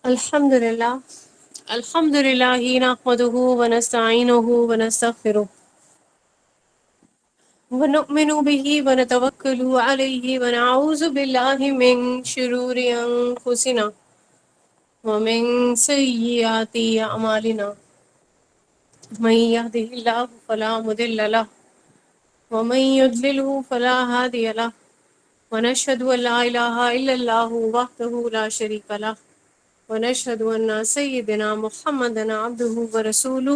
الحمد للہ نحمده ونستعینه ونستغفره ونؤمن به ونتوکل علیہ ونعوذ باللہ من شرور انفسنا ومن سیئات اعمالنا من يهده اللہ فلا مضل له ومن يضلله فلا هادی له ونشهد ان لا الہ الا اللہ وحدہ لا شریک له ونشهد ان سیدنا محمد عبده ورسوله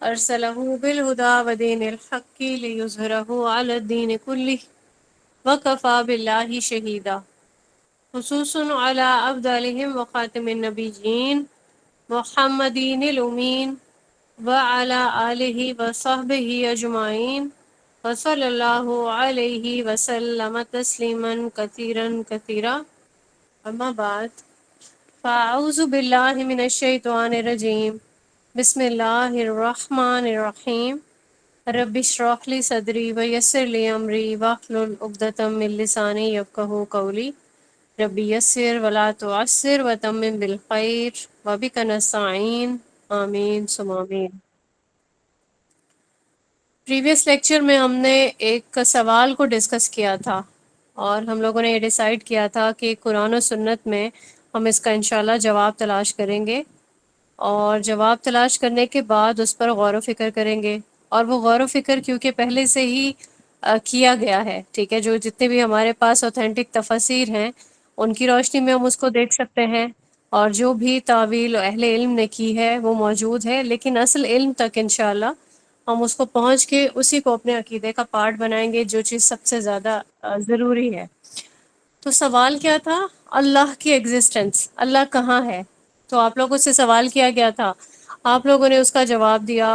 ارسله بالهدى ودين الحق ليظهره على الدين كله وكفى بالله شهيدا خصوص على افضلهم وخاتم النبيين محمد الامين وعلى آله وصحبه اجمعين وصلى الله عليه وسلم تسليما كثيرا كثيرا اما بعد فاعوذ باللہ من الشیطان الرجیم بسم اللہ الرحمن الرحیم رب اشرح لی صدری ویسر لی امری واحلل عقدۃ من لسانی یفقہوا قولی رب یسر ولا تعسر وتمم بالخیر وبک نستعین آمین ثم آمین۔ پریویس لیکچر میں ہم نے ایک سوال کو ڈسکس کیا تھا اور ہم لوگوں نے یہ ڈیسائیڈ کیا تھا کہ قرآن و سنت میں ہم اس کا انشاءاللہ جواب تلاش کریں گے، اور جواب تلاش کرنے کے بعد اس پر غور و فکر کریں گے، اور وہ غور و فکر کیونکہ پہلے سے ہی کیا گیا ہے، ٹھیک ہے، جو جتنے بھی ہمارے پاس اوتھینٹک تفاسیر ہیں ان کی روشنی میں ہم اس کو دیکھ سکتے ہیں، اور جو بھی تعویل اہل علم نے کی ہے وہ موجود ہے، لیکن اصل علم تک انشاءاللہ ہم اس کو پہنچ کے اسی کو اپنے عقیدے کا پارٹ بنائیں گے، جو چیز سب سے زیادہ ضروری ہے۔ تو سوال کیا تھا؟ اللہ کی ایگزسٹنس، اللہ کہاں ہے؟ تو آپ لوگوں سے سوال کیا گیا تھا، آپ لوگوں نے اس کا جواب دیا۔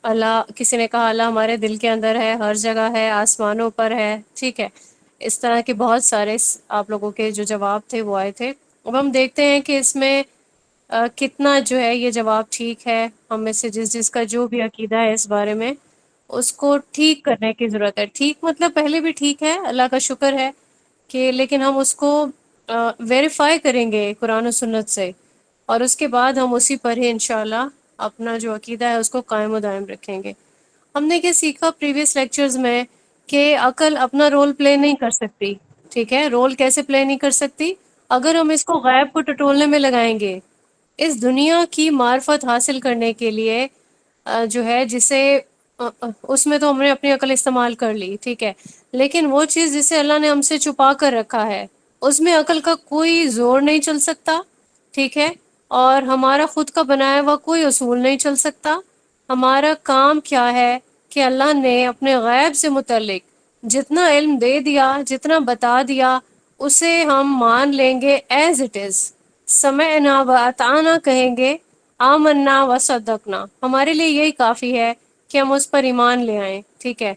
اللہ، کسی نے کہا اللہ ہمارے دل کے اندر ہے، ہر جگہ ہے، آسمانوں پر ہے، ٹھیک ہے، اس طرح کے بہت سارے آپ لوگوں کے جو جواب تھے وہ آئے تھے۔ اب ہم دیکھتے ہیں کہ اس میں کتنا جو ہے یہ جواب ٹھیک ہے، ہم میں سے جس کا جو بھی عقیدہ ہے اس بارے میں اس کو ٹھیک کرنے کی ضرورت ہے۔ ٹھیک مطلب پہلے بھی ٹھیک ہے، اللہ کا شکر ہے کہ، لیکن ہم اس کو ویریفائی کریں گے قرآن و سنت سے، اور اس کے بعد ہم اسی پر ہی انشاءاللہ اپنا جو عقیدہ ہے اس کو قائم و دائم رکھیں گے۔ ہم نے کیا سیکھا پریویس لیکچرز میں کہ عقل اپنا رول پلے نہیں کر سکتی، ٹھیک ہے، رول کیسے پلے نہیں کر سکتی؟ اگر ہم اس کو غیب کو ٹٹولنے میں لگائیں گے، اس دنیا کی معرفت حاصل کرنے کے لیے جو ہے جسے اس میں تو ہم نے اپنی عقل استعمال کر لی، ٹھیک ہے، لیکن وہ چیز جسے اللہ نے ہم سے چھپا کر رکھا ہے اس میں عقل کا کوئی زور نہیں چل سکتا، ٹھیک ہے، اور ہمارا خود کا بنایا ہوا کوئی اصول نہیں چل سکتا۔ ہمارا کام کیا ہے کہ اللہ نے اپنے غیب سے متعلق جتنا علم دے دیا، جتنا بتا دیا، اسے ہم مان لیں گے ایز اٹ از، سمعنا و اطعنا کہیں گے، آمنا و صدقنا، ہمارے لیے یہی کافی ہے کہ ہم اس پر ایمان لے آئیں، ٹھیک ہے۔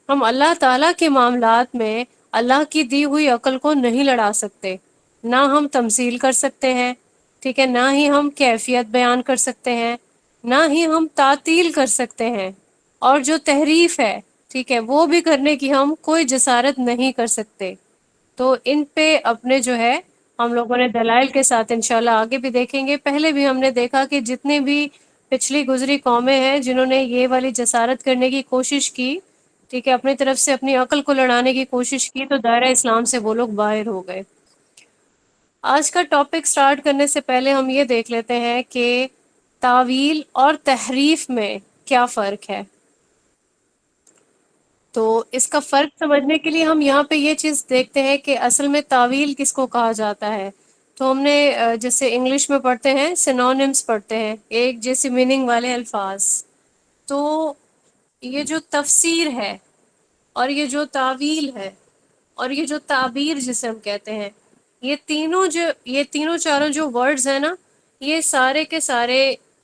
ہم اللہ تعالیٰ کے معاملات میں اللہ کی دی ہوئی عقل کو نہیں لڑا سکتے، نہ ہم تمثیل کر سکتے ہیں، ٹھیک ہے، نہ ہی ہم کیفیت بیان کر سکتے ہیں، نہ ہی ہم تعطیل کر سکتے ہیں، اور جو تحریف ہے، ٹھیک ہے، وہ بھی کرنے کی ہم کوئی جسارت نہیں کر سکتے۔ تو ان پہ اپنے جو ہے ہم لوگوں نے دلائل کے ساتھ انشاءاللہ آگے بھی دیکھیں گے۔ پہلے بھی ہم نے دیکھا کہ جتنے بھی پچھلی گزری قومیں ہیں جنہوں نے یہ والی جسارت کرنے کی کوشش کی، ٹھیک ہے، اپنی طرف سے اپنی عقل کو لڑانے کی کوشش کی، تو دائرہ اسلام سے وہ لوگ باہر ہو گئے۔ آج کا ٹاپک سٹارٹ کرنے سے پہلے ہم یہ دیکھ لیتے ہیں کہ تعویل اور تحریف میں کیا فرق ہے۔ تو اس کا فرق سمجھنے کے لیے ہم یہاں پہ یہ چیز دیکھتے ہیں کہ اصل میں تعویل کس کو کہا جاتا ہے۔ تو ہم نے جیسے انگلش میں پڑھتے ہیں سینونیمز پڑھتے ہیں، ایک جیسی میننگ والے الفاظ۔ تو یہ جو تفسیر ہے، اور یہ جو تعویل ہے، اور یہ جو تعبیر جسے ہم کہتے ہیں، یہ تینوں چاروں جو ورڈز ہیں نا، یہ سارے کے سارے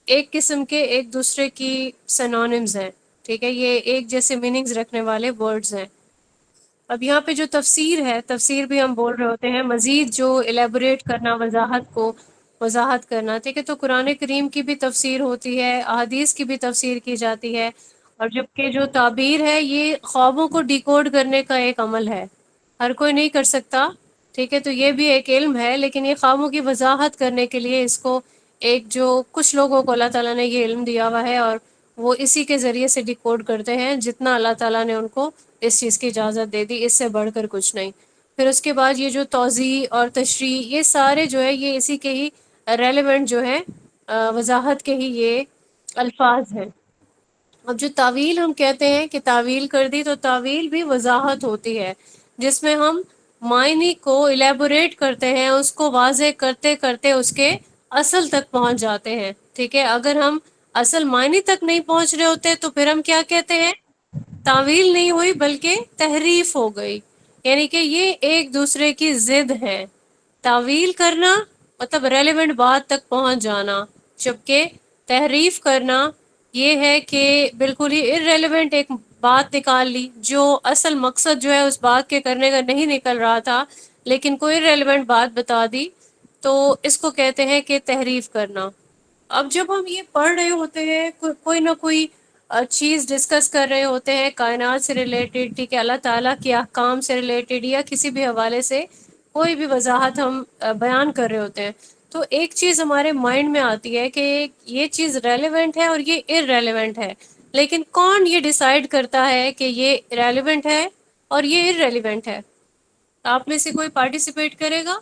ایک قسم کے ایک دوسرے کی سینونیمز ہیں، ٹھیک ہے، یہ ایک جیسے میننگز رکھنے والے ورڈز ہیں۔ اب یہاں پہ جو تفسیر ہے، تفسیر بھی ہم بول رہے ہوتے ہیں مزید جو الیبوریٹ کرنا، وضاحت کرنا، ٹھیک ہے، تو قرآن کریم کی بھی تفسیر ہوتی ہے، احادیث کی بھی تفسیر کی جاتی ہے، اور جبکہ جو تعبیر ہے یہ خوابوں کو ڈیکوڈ کرنے کا ایک عمل ہے، ہر کوئی نہیں کر سکتا، ٹھیک ہے، تو یہ بھی ایک علم ہے، لیکن یہ خوابوں کی وضاحت کرنے کے لیے اس کو ایک جو کچھ لوگوں کو اللہ تعالیٰ نے یہ علم دیا ہوا ہے، اور وہ اسی کے ذریعے سے ڈیکوڈ کرتے ہیں جتنا اللہ تعالیٰ نے ان کو اس چیز کی اجازت دے دی، اس سے بڑھ کر کچھ نہیں۔ پھر اس کے بعد یہ جو توضیح اور تشریح، یہ سارے جو ہے یہ اسی کے ہی ریلیونٹ جو ہے وضاحت کے ہی یہ الفاظ ہیں۔ اب جو تعویل ہم کہتے ہیں کہ تعویل کر دی، تو تعویل بھی وضاحت ہوتی ہے جس میں ہم معنی کو الیبوریٹ کرتے ہیں، اس کو واضح کرتے کرتے اس کے اصل تک پہنچ جاتے ہیں۔ ٹھیک ہے، اگر ہم اصل معنی تک نہیں پہنچ رہے ہوتے تو پھر ہم کیا کہتے ہیں؟ تعویل نہیں ہوئی بلکہ تحریف ہو گئی، یعنی کہ یہ ایک دوسرے کی ضد ہے۔ تعویل کرنا مطلب ریلیونٹ بات تک پہنچ جانا، جبکہ تحریف کرنا یہ ہے کہ بالکل ہی irrelevant ایک بات نکال لی، جو اصل مقصد جو ہے اس بات کے کرنے کا نہیں نکل رہا تھا، لیکن کوئی irrelevant بات بتا دی، تو اس کو کہتے ہیں کہ تحریف کرنا۔ اب جب ہم یہ پڑھ رہے ہوتے ہیں، کوئی نہ کوئی چیز ڈسکس کر رہے ہوتے ہیں کائنات سے ریلیٹڈ، ٹھیک ہے، اللہ تعالیٰ کے احکام سے ریلیٹڈ، یا کسی بھی حوالے سے کوئی بھی وضاحت ہم بیان کر رہے ہوتے ہیں، تو ایک چیز ہمارے مائنڈ میں آتی ہے کہ یہ چیز ریلیونٹ ہے اور یہ irrelevant ہے، لیکن کون یہ ڈیسائیڈ کرتا ہے کہ یہ ریلیونٹ ہے اور یہ irrelevant ہے؟ آپ میں سے کوئی پارٹیسپیٹ کرے گا؟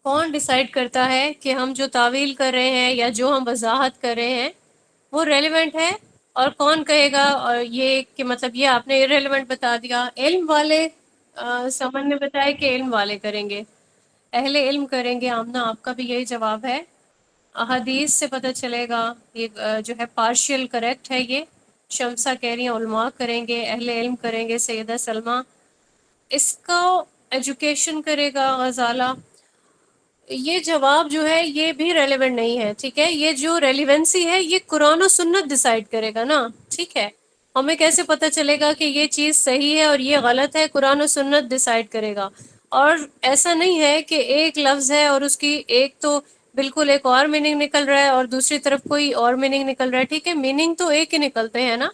کون ڈیسائیڈ کرتا ہے کہ ہم جو تعویل کر رہے ہیں یا جو ہم وضاحت کر رہے ہیں وہ ریلیونٹ ہے، اور کون کہے گا اور یہ کہ مطلب یہ آپ نے irrelevant بتا دیا؟ علم والے، سمن نے بتایا کہ علم والے کریں گے، اہل علم کریں گے۔ آمنہ آپ کا بھی یہی جواب ہے؟ احادیث سے پتہ چلے گا، یہ جو ہے پارشل کریکٹ ہے یہ۔ شمسہ کہہ رہی ہیں علماء کریں گے، اہل علم کریں گے، سیدہ سلمہ۔ اس کو ایجوکیشن کرے گا غزالہ۔ یہ جواب جو ہے یہ بھی ریلیونٹ نہیں ہے، ٹھیک ہے، یہ جو ریلیونسی ہے یہ قرآن و سنت ڈیسائیڈ کرے گا نا، ٹھیک ہے۔ ہمیں کیسے پتہ چلے گا کہ یہ چیز صحیح ہے اور یہ غلط ہے؟ قرآن و سنت ڈیسائیڈ کرے گا۔ اور ایسا نہیں ہے کہ ایک لفظ ہے اور اس کی ایک تو بالکل ایک اور میننگ نکل رہا ہے اور دوسری طرف کوئی اور میننگ نکل رہا ہے، ٹھیک ہے، میننگ تو ایک ہی نکلتے ہیں نا۔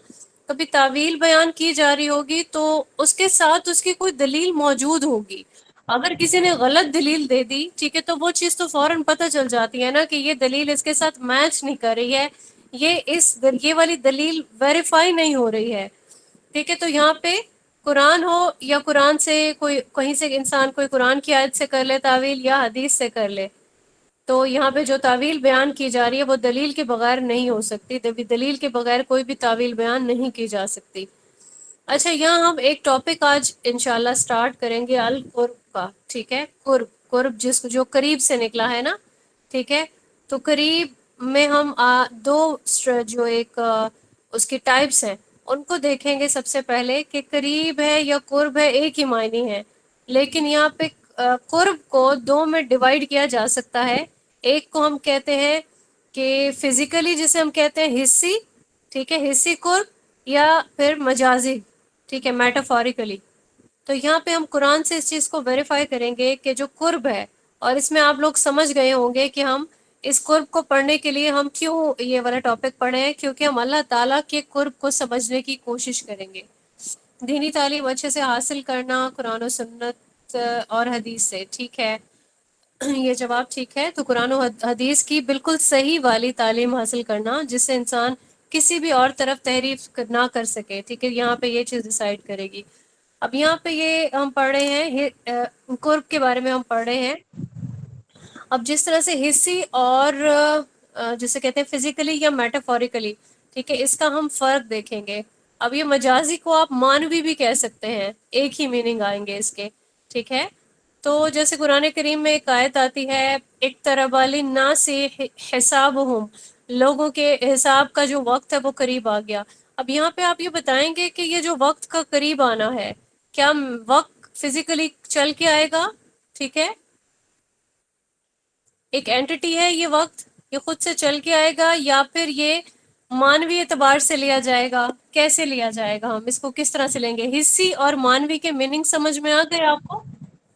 کبھی تعویل بیان کی جا رہی ہوگی تو اس کے ساتھ اس کی کوئی دلیل موجود ہوگی۔ اگر کسی نے غلط دلیل دے دی، ٹھیک ہے، تو وہ چیز تو فوراً پتہ چل جاتی ہے نا کہ یہ دلیل اس کے ساتھ میچ نہیں کر رہی ہے، یہ والی دلیل ویریفائی نہیں ہو رہی ہے، ٹھیک ہے۔ تو یہاں پہ قرآن ہو یا قرآن سے کوئی کہیں سے انسان کوئی قرآن کی آیت سے کر لے تعویل یا حدیث سے کر لے، تو یہاں پہ جو تعویل بیان کی جا رہی ہے وہ دلیل کے بغیر نہیں ہو سکتی، دلیل کے بغیر کوئی بھی تعویل بیان نہیں کی جا سکتی۔ اچھا، یہاں ہم ایک ٹاپک آج انشاءاللہ سٹارٹ کریں گے، القرب کا، ٹھیک ہے، قرب، قرب جس جو قریب سے نکلا ہے نا، ٹھیک ہے۔ تو قریب میں ہم دو جو ایک اس کی ٹائپس ہیں ان کو دیکھیں گے۔ سب سے پہلے کہ قریب ہے یا قرب ہے ایک ہی معنی ہے، لیکن یہاں پہ قرب کو دو میں ڈیوائیڈ کیا جا سکتا ہے۔ ایک کو ہم کہتے ہیں کہ فزیکلی، جسے ہم کہتے ہیں حصی، ٹھیک ہے، حصی قرب، یا پھر مجازی، ٹھیک ہے، میٹافوریکلی۔ تو یہاں پہ ہم قرآن سے اس چیز کو ویریفائی کریں گے کہ جو قرب ہے، اور اس میں آپ لوگ سمجھ گئے ہوں گے کہ ہم اس قرب کو پڑھنے کے لیے ہم کیوں یہ والا ٹاپک پڑھے ہیں، کیونکہ ہم اللہ تعالیٰ کے قرب کو سمجھنے کی کوشش کریں گے۔ دینی تعلیم اچھے سے حاصل کرنا قرآن و سنت اور حدیث سے، ٹھیک ہے، یہ جواب ٹھیک ہے۔ تو قرآن و حدیث کی بالکل صحیح والی تعلیم حاصل کرنا جس سے انسان کسی بھی اور طرف تحریف نہ کر سکے، ٹھیک ہے، یہاں پہ یہ چیز ڈیسائیڈ کرے گی۔ اب یہاں پہ یہ ہم پڑھ رہے ہیں قرب کے بارے میں ہم پڑھ رہے ہیں۔ اب جس طرح سے حصی اور جسے کہتے ہیں فزیکلی یا میٹافوریکلی، ٹھیک ہے، اس کا ہم فرق دیکھیں گے۔ اب یہ مجازی کو آپ مانوی بھی کہہ سکتے ہیں، ایک ہی میننگ آئیں گے اس کے، ٹھیک ہے۔ تو جیسے قرآن کریم میں ایک آیت آتی ہے، اقترب للناس حسابہم، لوگوں کے حساب کا جو وقت ہے وہ قریب آ گیا۔ اب یہاں پہ آپ یہ بتائیں گے کہ یہ جو وقت کا قریب آنا ہے، کیا وقت فزیکلی چل کے آئے گا؟ ٹھیک ہے، ایک اینٹی ہے یہ وقت، یہ خود سے چل کے آئے گا، یا پھر یہ مانوی اعتبار سے لیا جائے گا؟ کیسے لیا جائے گا؟ ہم اس کو کس طرح سے لیں گے؟ حصی اور مانوی کے میننگ سمجھ میں آ گئے آپ کو؟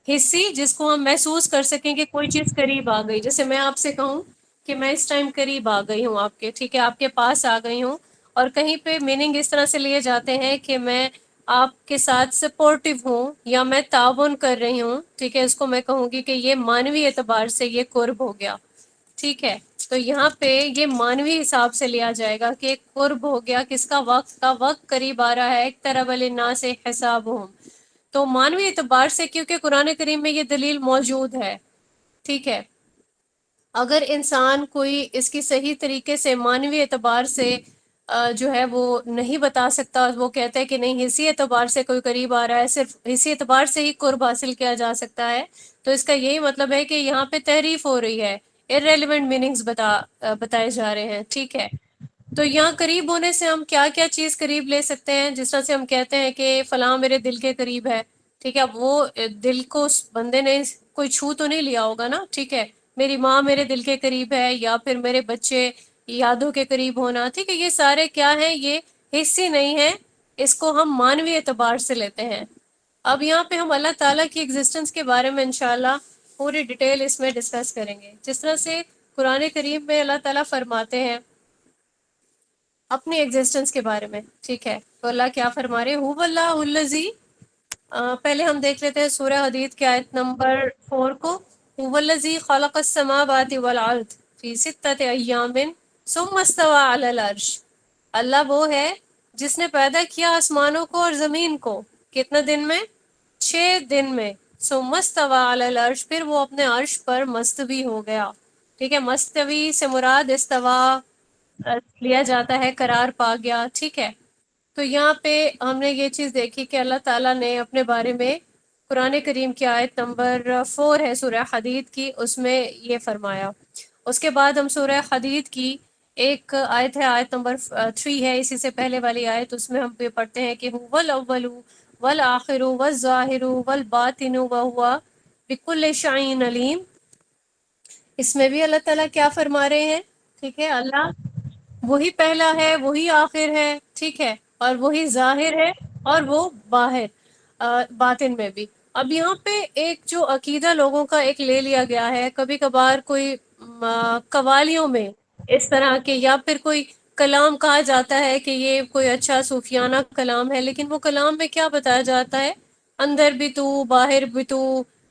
حصی جس کو ہم محسوس کر سکیں کہ کوئی چیز قریب آ گئی، جیسے میں آپ سے کہوں کہ میں اس ٹائم قریب آ گئی ہوں آپ کے، ٹھیک ہے، آپ کے پاس آ گئی ہوں، اور کہیں پہ میننگ اس طرح سے لیے جاتے ہیں کہ میں آپ کے ساتھ سپورٹیو ہوں یا میں تعاون کر رہی ہوں، ٹھیک ہے، اس کو میں کہوں گی کہ یہ مانوی اعتبار سے یہ قرب ہو گیا، ٹھیک ہے۔ تو یہاں پہ یہ مانوی حساب سے لیا جائے گا کہ ایک قرب ہو گیا، کس کا وقت قریب آ رہا ہے، اقترب للناس حسابہم۔ تو مانوی اعتبار سے کیونکہ قرآن کریم میں یہ دلیل موجود ہے، ٹھیک ہے، اگر انسان کوئی اس کی صحیح طریقے سے مانوی اعتبار سے جو ہے وہ نہیں بتا سکتا، وہ کہتا ہے کہ نہیں حسی اعتبار سے کوئی قریب آ رہا ہے، صرف حسی اعتبار سے ہی قرب حاصل کیا جا سکتا ہے، تو اس کا یہی مطلب ہے کہ یہاں پہ تحریف ہو رہی ہے، irrelevant میننگز بتائے جا رہے ہیں، ٹھیک ہے۔ تو یہاں قریب ہونے سے ہم کیا کیا چیز قریب لے سکتے ہیں، جس طرح سے ہم کہتے ہیں کہ فلاں میرے دل کے قریب ہے، ٹھیک ہے، اب وہ دل کو اس بندے نے کوئی چھو تو نہیں لیا ہوگا نا، ٹھیک ہے، میری ماں میرے دل کے قریب ہے، یا پھر میرے بچے یادوں کے قریب ہونا، ٹھیک ہے، یہ سارے کیا ہیں، یہ حصی نہیں ہے، اس کو ہم مانوی اعتبار سے لیتے ہیں۔ اب یہاں پہ ہم اللہ تعالیٰ کی ایگزسٹنس کے بارے میں انشاءاللہ پوری ڈیٹیل اس میں ڈسکس کریں گے، جس طرح سے قرآن کریم میں اللہ تعالیٰ فرماتے ہیں اپنی ایگزسٹنس کے بارے میں، ٹھیک ہے، تو اللہ کیا فرما رہے، هو اللہ الذی، پہلے ہم دیکھ لیتے ہیں سورہ حدید کی آیت نمبر 4 کو، هو الذی خلق السماوات والارض فی ستۃ ایام ثم استوى علی العرش، اللہ وہ ہے جس نے پیدا کیا آسمانوں کو اور زمین کو کتنے دن میں، 6 دن میں، ثم استوى علی العرش، پھر وہ اپنے عرش پر مستوی ہو گیا، ٹھیک ہے، مستوی سے مراد استوا لیا جاتا ہے، قرار پا گیا، ٹھیک ہے۔ تو یہاں پہ ہم نے یہ چیز دیکھی کہ اللہ تعالیٰ نے اپنے بارے میں قرآن کریم کی آیت نمبر 4 ہے سورہ حدید کی، اس میں یہ فرمایا۔ اس کے بعد ہم سورہ حدید کی ایک آیت ہے، آیت نمبر 3 ہے، اسی سے پہلے والی آیت، اس میں ہم پہ پڑھتے ہیں کہ هو الاول والآخر والظاہر والباطن وہو بکل شیء علیم، اس میں بھی اللہ تعالیٰ کیا فرما رہے ہیں، ٹھیک ہے، اللہ وہی پہلا ہے، وہی آخر ہے، ٹھیک ہے، اور وہی ظاہر ہے، اور وہ باہر باطن میں بھی۔ اب یہاں پہ ایک جو عقیدہ لوگوں کا ایک لے لیا گیا ہے، کبھی کبھار کوئی قوالیوں میں اس طرح کے، یا پھر کوئی کلام کہا جاتا ہے کہ یہ کوئی اچھا صوفیانہ کلام ہے، لیکن وہ کلام میں کیا بتایا جاتا ہے، اندر بھی تو، باہر بھی تو،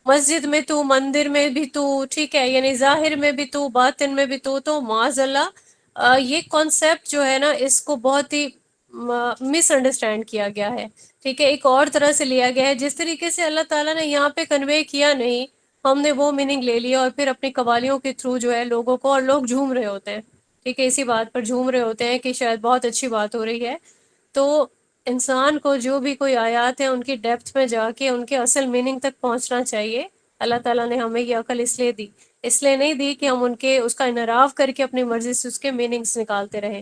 مسجد میں تو، مندر میں بھی تو، ٹھیک ہے، یعنی ظاہر میں بھی تو، باطن میں بھی تو معاذ اللہ یہ کانسیپٹ جو ہے نا، اس کو بہت ہی مس انڈرسٹینڈ کیا گیا ہے، ٹھیک ہے، ایک اور طرح سے لیا گیا ہے، جس طریقے سے اللہ تعالیٰ نے یہاں پہ کنوے کیا نہیں، ہم نے وہ میننگ لے لیا، اور پھر اپنی قوالیوں کے تھرو جو ہے لوگوں کو، اور لوگ جھوم رہے ہوتے ہیں، ٹھیک ہے، اسی بات پر جھوم رہے ہوتے ہیں کہ شاید بہت اچھی بات ہو رہی ہے۔ تو انسان کو جو بھی کوئی آیات ہیں ان کی ڈیپتھ میں جا کے ان کے اصل میننگ تک پہنچنا چاہیے۔ اللہ تعالیٰ نے ہمیں یہ عقل اس لیے دی، اس لیے نہیں دی کہ ہم اس کا انحراف کر کے اپنی مرضی سے اس کے میننگز نکالتے رہیں۔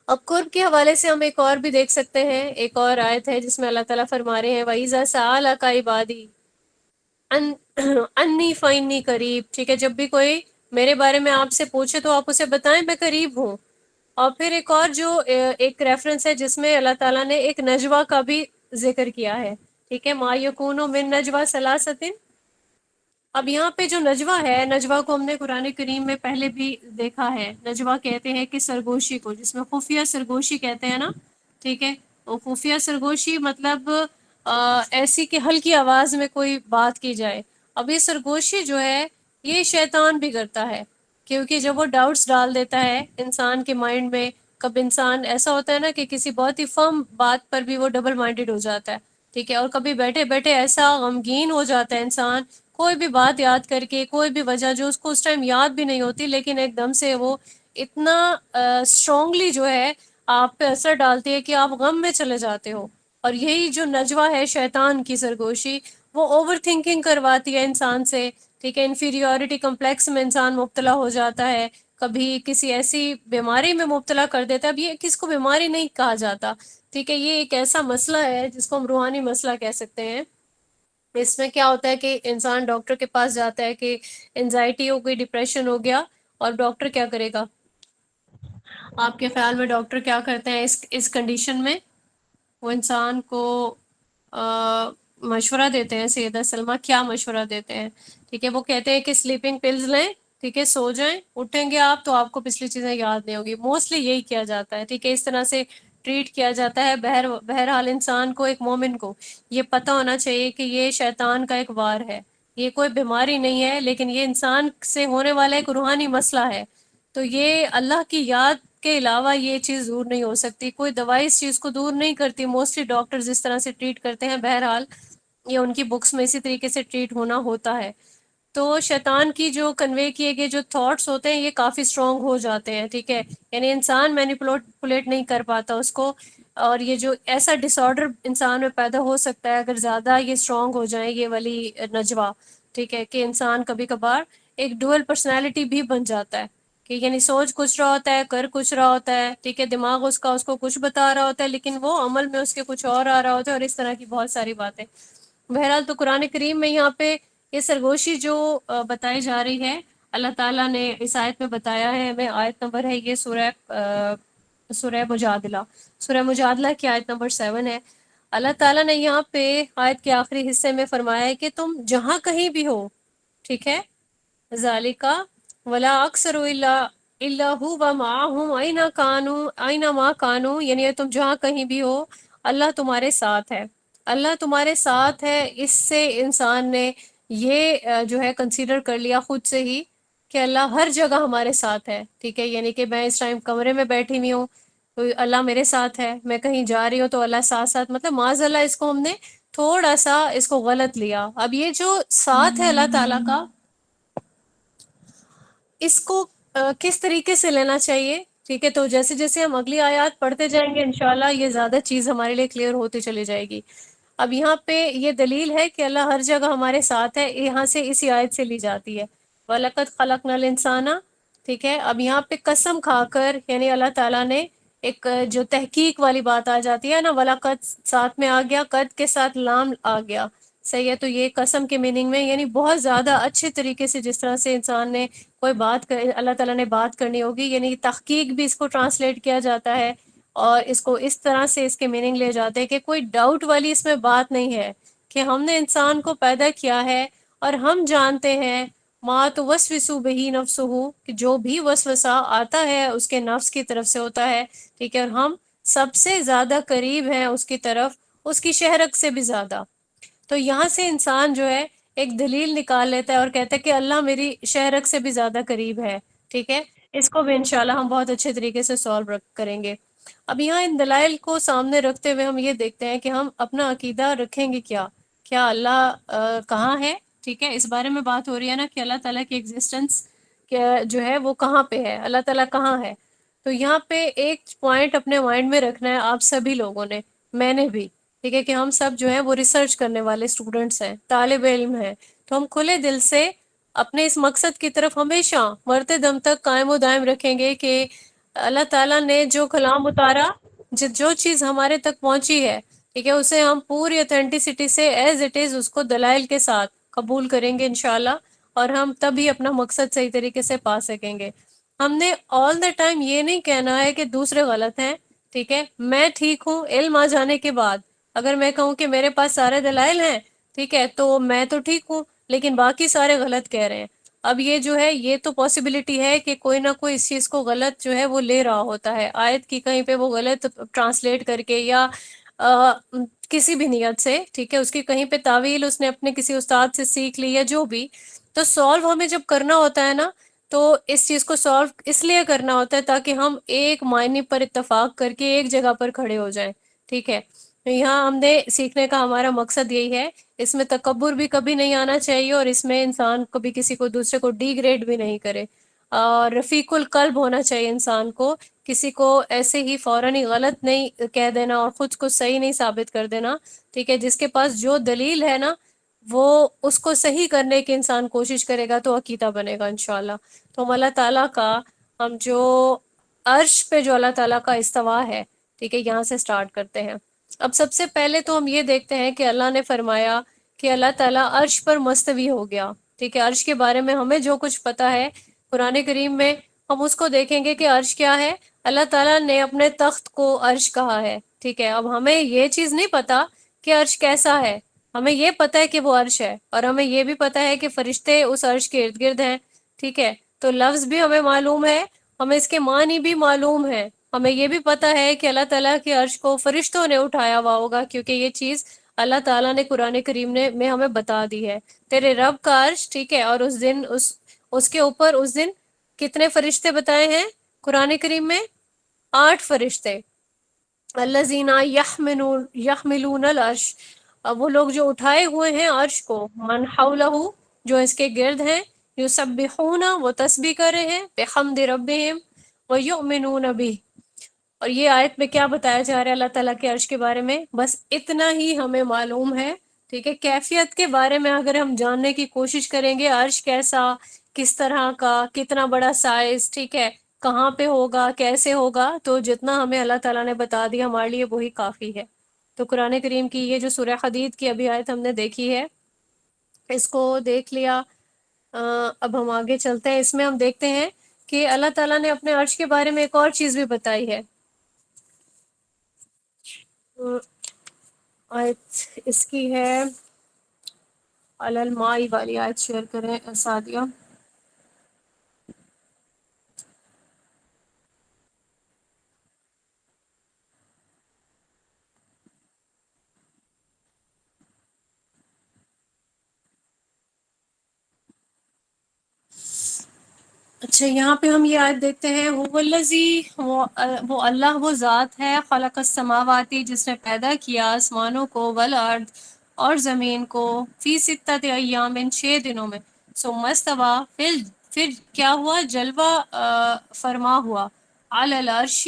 اب قرب کے حوالے سے ہم ایک اور بھی دیکھ سکتے ہیں، ایک اور آیت ہے جس میں اللہ تعالیٰ فرما رہے ہیں وَإِذَا سَأَلَكَ عِبَادِي انی فَإِنِّي قریب، ٹھیک ہے، جب بھی کوئی میرے بارے میں آپ سے پوچھے تو آپ اسے بتائیں میں قریب ہوں۔ اور پھر ایک اور جو ایک ریفرنس ہے جس میں اللہ تعالیٰ نے ایک نجوہ کا بھی ذکر کیا ہے، ٹھیک ہے، مَا يَكُونُ مِن نَجْوَىٰ ثَلَاثَةٍ۔ اب یہاں پہ جو نجوہ ہے، نجوہ کو ہم نے قرآن کریم میں پہلے بھی دیکھا ہے، نجوہ کہتے ہیں کہ سرگوشی کو، جس میں خفیہ سرگوشی کہتے ہیں نا، ٹھیک ہے، وہ خفیہ سرگوشی مطلب ایسی کہ ہلکی آواز میں کوئی بات کی جائے۔ اب یہ سرگوشی جو ہے یہ شیطان بھی کرتا ہے، کیونکہ جب وہ ڈاؤٹس ڈال دیتا ہے انسان کے مائنڈ میں، کب انسان ایسا ہوتا ہے نا کہ کسی بہت ہی فرم بات پر بھی وہ ڈبل مائنڈیڈ ہو جاتا ہے، ٹھیک ہے، اور کبھی بیٹھے بیٹھے ایسا غمگین ہو جاتا ہے انسان، کوئی بھی بات یاد کر کے، کوئی بھی وجہ جو اس کو اس ٹائم یاد بھی نہیں ہوتی، لیکن ایک دم سے وہ اتنا اسٹرانگلی جو ہے آپ پہ اثر ڈالتی ہے کہ آپ غم میں چلے جاتے ہو۔ اور یہی جو نجوہ ہے شیطان کی سرگوشی، وہ اوور تھنکنگ کرواتی ہے انسان سے، ٹھیک ہے، انفیریورٹی کمپلیکس میں انسان مبتلا ہو جاتا ہے، کبھی کسی ایسی بیماری میں مبتلا کر دیتا ہے۔ اب یہ کس کو بیماری نہیں کہا جاتا، ٹھیک ہے، یہ ایک ایسا مسئلہ ہے جس کو ہم روحانی مسئلہ کہہ سکتے ہیں۔ اس میں کیا ہوتا ہے کہ انسان ڈاکٹر کے پاس جاتا ہے کہ انزائٹی ہو گئی، ڈپریشن ہو گیا، اور ڈاکٹر کیا کرے گا؟ آپ کے خیال میں ڈاکٹر کیا کرتے ہیں اس کنڈیشن میں؟ وہ انسان کو مشورہ دیتے ہیں، سیدہ سلمہ کیا مشورہ دیتے ہیں؟ ٹھیک ہے، وہ کہتے ہیں کہ سلیپنگ پلز لیں، ٹھیک ہے، سو جائیں، اٹھیں گے آپ تو آپ کو پچھلی چیزیں یاد نہیں ہوگی، موسٹلی یہی کیا جاتا ہے، ٹھیک ہے، اس طرح سے ٹریٹ کیا جاتا ہے۔ بہرحال انسان کو، ایک مومن کو یہ پتہ ہونا چاہیے کہ یہ شیطان کا ایک وار ہے، یہ کوئی بیماری نہیں ہے، لیکن یہ انسان سے ہونے والا ایک روحانی مسئلہ ہے، تو یہ اللہ کی یاد کے علاوہ یہ چیز دور نہیں ہو سکتی، کوئی دوائی اس چیز کو دور نہیں کرتی، موسٹلی ڈاکٹرز اس طرح سے ٹریٹ کرتے ہیں، بہرحال یہ ان کی بکس میں اسی طریقے سے ٹریٹ ہونا ہوتا ہے۔ تو شیطان کی جو کنوے کیے گئے جو تھاٹس ہوتے ہیں یہ کافی اسٹرانگ ہو جاتے ہیں، ٹھیک ہے، یعنی انسان مینیپولیٹ نہیں کر پاتا اس کو، اور یہ جو ایسا ڈس آرڈر انسان میں پیدا ہو سکتا ہے اگر زیادہ یہ اسٹرانگ ہو جائیں یہ والی نجوہ، ٹھیک ہے، کہ انسان کبھی کبھار ایک ڈوئل پرسنالٹی بھی بن جاتا ہے، کہ یعنی سوچ کچھ رہا ہوتا ہے، کر کچھ رہا ہوتا ہے، ٹھیک ہے، دماغ اس کا اس کو کچھ بتا رہا ہوتا ہے لیکن وہ عمل میں اس کے کچھ اور آ رہا ہوتا ہے، اور اس طرح کی بہت ساری باتیں۔ بہرحال تو قرآن کریم میں یہاں پہ یہ سرگوشی جو بتائی جا رہی ہے، اللہ تعالیٰ نے اس آیت میں بتایا ہے ہمیں، آیت نمبر ہے یہ سورہ مجادلہ، سورہ مجادلہ کی آیت نمبر 7 ہے۔ اللہ تعالیٰ نے یہاں پہ آیت کے آخری حصے میں فرمایا ہے کہ تم جہاں کہیں بھی ہو، ٹھیک ہے، ذالکا ولا اکثر الا هو ومعهم اینما کانوا، یعنی تم جہاں کہیں بھی ہو اللہ تمہارے ساتھ ہے، اللہ تمہارے ساتھ ہے، اس سے انسان نے یہ جو ہے کنسیڈر کر لیا خود سے ہی کہ اللہ ہر جگہ ہمارے ساتھ ہے، ٹھیک ہے، یعنی کہ میں اس ٹائم کمرے میں بیٹھی ہوئی ہوں تو اللہ میرے ساتھ ہے، میں کہیں جا رہی ہوں تو اللہ ساتھ ساتھ، مطلب معاذ اللہ اس کو ہم نے تھوڑا سا اس کو غلط لیا۔ اب یہ جو ساتھ ہے اللہ تعالیٰ کا، اس کو کس طریقے سے لینا چاہیے، ٹھیک ہے، تو جیسے جیسے ہم اگلی آیات پڑھتے جائیں گے انشاءاللہ یہ زیادہ چیز ہمارے لیے کلیئر ہوتی چلی جائے گی۔ اب یہاں پہ یہ دلیل ہے کہ اللہ ہر جگہ ہمارے ساتھ ہے، یہاں سے اسی آیت سے لی جاتی ہے، وَلَقَدْ خَلَقْنَا الْإِنسَانَ، ٹھیک ہے، اب یہاں پہ قسم کھا کر یعنی اللہ تعالیٰ نے ایک جو تحقیق والی بات آ جاتی ہے نا، وَلَقَدْ ساتھ میں آ گیا، قد کے ساتھ لام آ گیا، صحیح ہے، تو یہ قسم کے میننگ میں یعنی بہت زیادہ اچھے طریقے سے جس طرح سے انسان نے کوئی اللہ تعالیٰ نے بات کرنی ہوگی، یعنی تحقیق بھی اس کو ٹرانسلیٹ کیا جاتا ہے، اور اس کو اس طرح سے اس کے میننگ لے جاتے ہیں کہ کوئی ڈاؤٹ والی اس میں بات نہیں ہے کہ ہم نے انسان کو پیدا کیا ہے اور ہم جانتے ہیں ما توسوس بہ نفسہ، کہ جو بھی وسوسہ آتا ہے اس کے نفس کی طرف سے ہوتا ہے، ٹھیک ہے، اور ہم سب سے زیادہ قریب ہیں اس کی طرف، اس کی شہرک سے بھی زیادہ۔ تو یہاں سے انسان جو ہے ایک دلیل نکال لیتا ہے اور کہتا ہے کہ اللہ میری شہرک سے بھی زیادہ قریب ہے، ٹھیک ہے، اس کو بھی انشاءاللہ ہم بہت اچھے طریقے سے سالو کریں گے۔ اب یہاں ان دلائل کو سامنے رکھتے ہوئے ہم یہ دیکھتے ہیں کہ ہم اپنا عقیدہ رکھیں گے کیا اللہ کہاں ہے، ٹھیک ہے، اس بارے میں بات ہو رہی ہے نا کہ اللہ تعالیٰ کی ایگزسٹنس جو ہے وہ کہاں پہ ہے، اللہ تعالیٰ کہاں ہے، تو یہاں پہ ایک پوائنٹ اپنے مائنڈ میں رکھنا ہے آپ سبھی لوگوں نے، میں نے بھی، ٹھیک ہے، کہ ہم سب جو ہیں وہ ریسرچ کرنے والے اسٹوڈنٹس ہیں، طالب علم ہیں، تو ہم کھلے دل سے اپنے اس مقصد کی طرف ہمیشہ مرتے دم تک قائم و دائم رکھیں گے کہ اللہ تعالیٰ نے جو کلام اتارا، جو چیز ہمارے تک پہنچی ہے، ٹھیک ہے، اسے ہم پوری اتھینٹسٹی سے ایز اٹ از اس کو دلائل کے ساتھ قبول کریں گے انشاءاللہ، اور ہم تبھی اپنا مقصد صحیح طریقے سے پا سکیں گے۔ ہم نے آل دا ٹائم یہ نہیں کہنا ہے کہ دوسرے غلط ہیں، ٹھیک ہے، میں ٹھیک ہوں، علم آ جانے کے بعد اگر میں کہوں کہ میرے پاس سارے دلائل ہیں، ٹھیک ہے، تو میں تو ٹھیک ہوں لیکن باقی سارے غلط کہہ رہے ہیں، اب یہ جو ہے یہ تو پاسبلٹی ہے کہ کوئی نہ کوئی اس چیز کو غلط جو ہے وہ لے رہا ہوتا ہے، آیت کی کہیں پہ وہ غلط ٹرانسلیٹ کر کے یا کسی بھی نیت سے، ٹھیک ہے، اس کی کہیں پہ تعویل اس نے اپنے کسی استاد سے سیکھ لی یا جو بھی، تو سالو ہمیں جب کرنا ہوتا ہے نا تو اس چیز کو سالو اس لیے کرنا ہوتا ہے تاکہ ہم ایک معنی پر اتفاق کر کے ایک جگہ پر کھڑے ہو جائیں، ٹھیک ہے، تو یہاں ہم نے سیکھنے کا ہمارا مقصد یہی ہے، اس میں تکبر بھی کبھی نہیں آنا چاہیے، اور اس میں انسان کبھی کسی کو دوسرے کو ڈی گریڈ بھی نہیں کرے، اور رفیق القلب ہونا چاہیے انسان کو، کسی کو ایسے ہی فوراً ہی غلط نہیں کہہ دینا اور خود کو صحیح نہیں ثابت کر دینا، ٹھیک ہے، جس کے پاس جو دلیل ہے نا وہ اس کو صحیح کرنے کی انسان کوشش کرے گا تو عقیدہ بنے گا انشاءاللہ۔ تو ہم اللہ تعالیٰ کا، ہم جو عرش پہ جو اللہ تعالیٰ کا استوا ہے، ٹھیک ہے، یہاں سے سٹارٹ کرتے ہیں۔ اب سب سے پہلے تو ہم یہ دیکھتے ہیں کہ اللہ نے فرمایا کہ اللہ تعالیٰ عرش پر مستوی ہو گیا، ٹھیک ہے، عرش کے بارے میں ہمیں جو کچھ پتا ہے قرآن کریم میں ہم اس کو دیکھیں گے کہ عرش کیا ہے، اللہ تعالیٰ نے اپنے تخت کو عرش کہا ہے، ٹھیک ہے، اب ہمیں یہ چیز نہیں پتا کہ عرش کیسا ہے، ہمیں یہ پتا ہے کہ وہ عرش ہے، اور ہمیں یہ بھی پتا ہے کہ فرشتے اس عرش کے ارد گرد ہیں، ٹھیک ہے، تو لفظ بھی ہمیں معلوم ہے، ہمیں اس کے معنی بھی معلوم ہے، ہمیں یہ بھی پتہ ہے کہ اللہ تعالیٰ کے عرش کو فرشتوں نے اٹھایا ہوا ہوگا، کیونکہ یہ چیز اللہ تعالیٰ نے قرآن کریم میں ہمیں بتا دی ہے۔ تیرے رب کا عرش، ٹھیک ہے، اور اس دن اس کے اوپر اس دن کتنے فرشتے بتائے ہیں قرآن کریم میں؟ 8 فرشتے۔ الذین یحملون العرش، اب وہ لوگ جو اٹھائے ہوئے ہیں عرش کو، من حولہ، جو اس کے گرد ہیں، یسبحون، وہ تسبیح کر رہے ہیں، بحمد ربہم ویؤمنون بہ۔ اور یہ آیت میں کیا بتایا جا رہا ہے اللہ تعالیٰ کے عرش کے بارے میں؟ بس اتنا ہی ہمیں معلوم ہے، ٹھیک ہے۔ کیفیت کے بارے میں اگر ہم جاننے کی کوشش کریں گے، عرش کیسا، کس طرح کا، کتنا بڑا سائز، ٹھیک ہے، کہاں پہ ہوگا، کیسے ہوگا، تو جتنا ہمیں اللہ تعالیٰ نے بتا دیا ہمارے لیے وہی کافی ہے۔ تو قرآن کریم کی یہ جو سورہ حدید کی ابھی آیت ہم نے دیکھی ہے، اس کو دیکھ لیا۔ اب ہم آگے چلتے ہیں، اس میں ہم دیکھتے ہیں کہ اللہ تعالیٰ نے اپنے عرش کے بارے میں ایک اور چیز بھی بتائی ہے۔ آیت اس کی ہے، علی الماء والی آیت شیئر کریں سعدیہ۔ اچھا، یہاں پہ ہم یہ آیت دیکھتے ہیں، هو الذی، وہ اللہ، وہ ذات ہے، خلق السماواتی، جس نے پیدا کیا آسمانوں کو، والارض، اور زمین کو، فی ستۃ ایام، 6 دنوں میں، ثم استوی، پھر کیا ہوا، جلوہ فرما ہوا، علی العرش،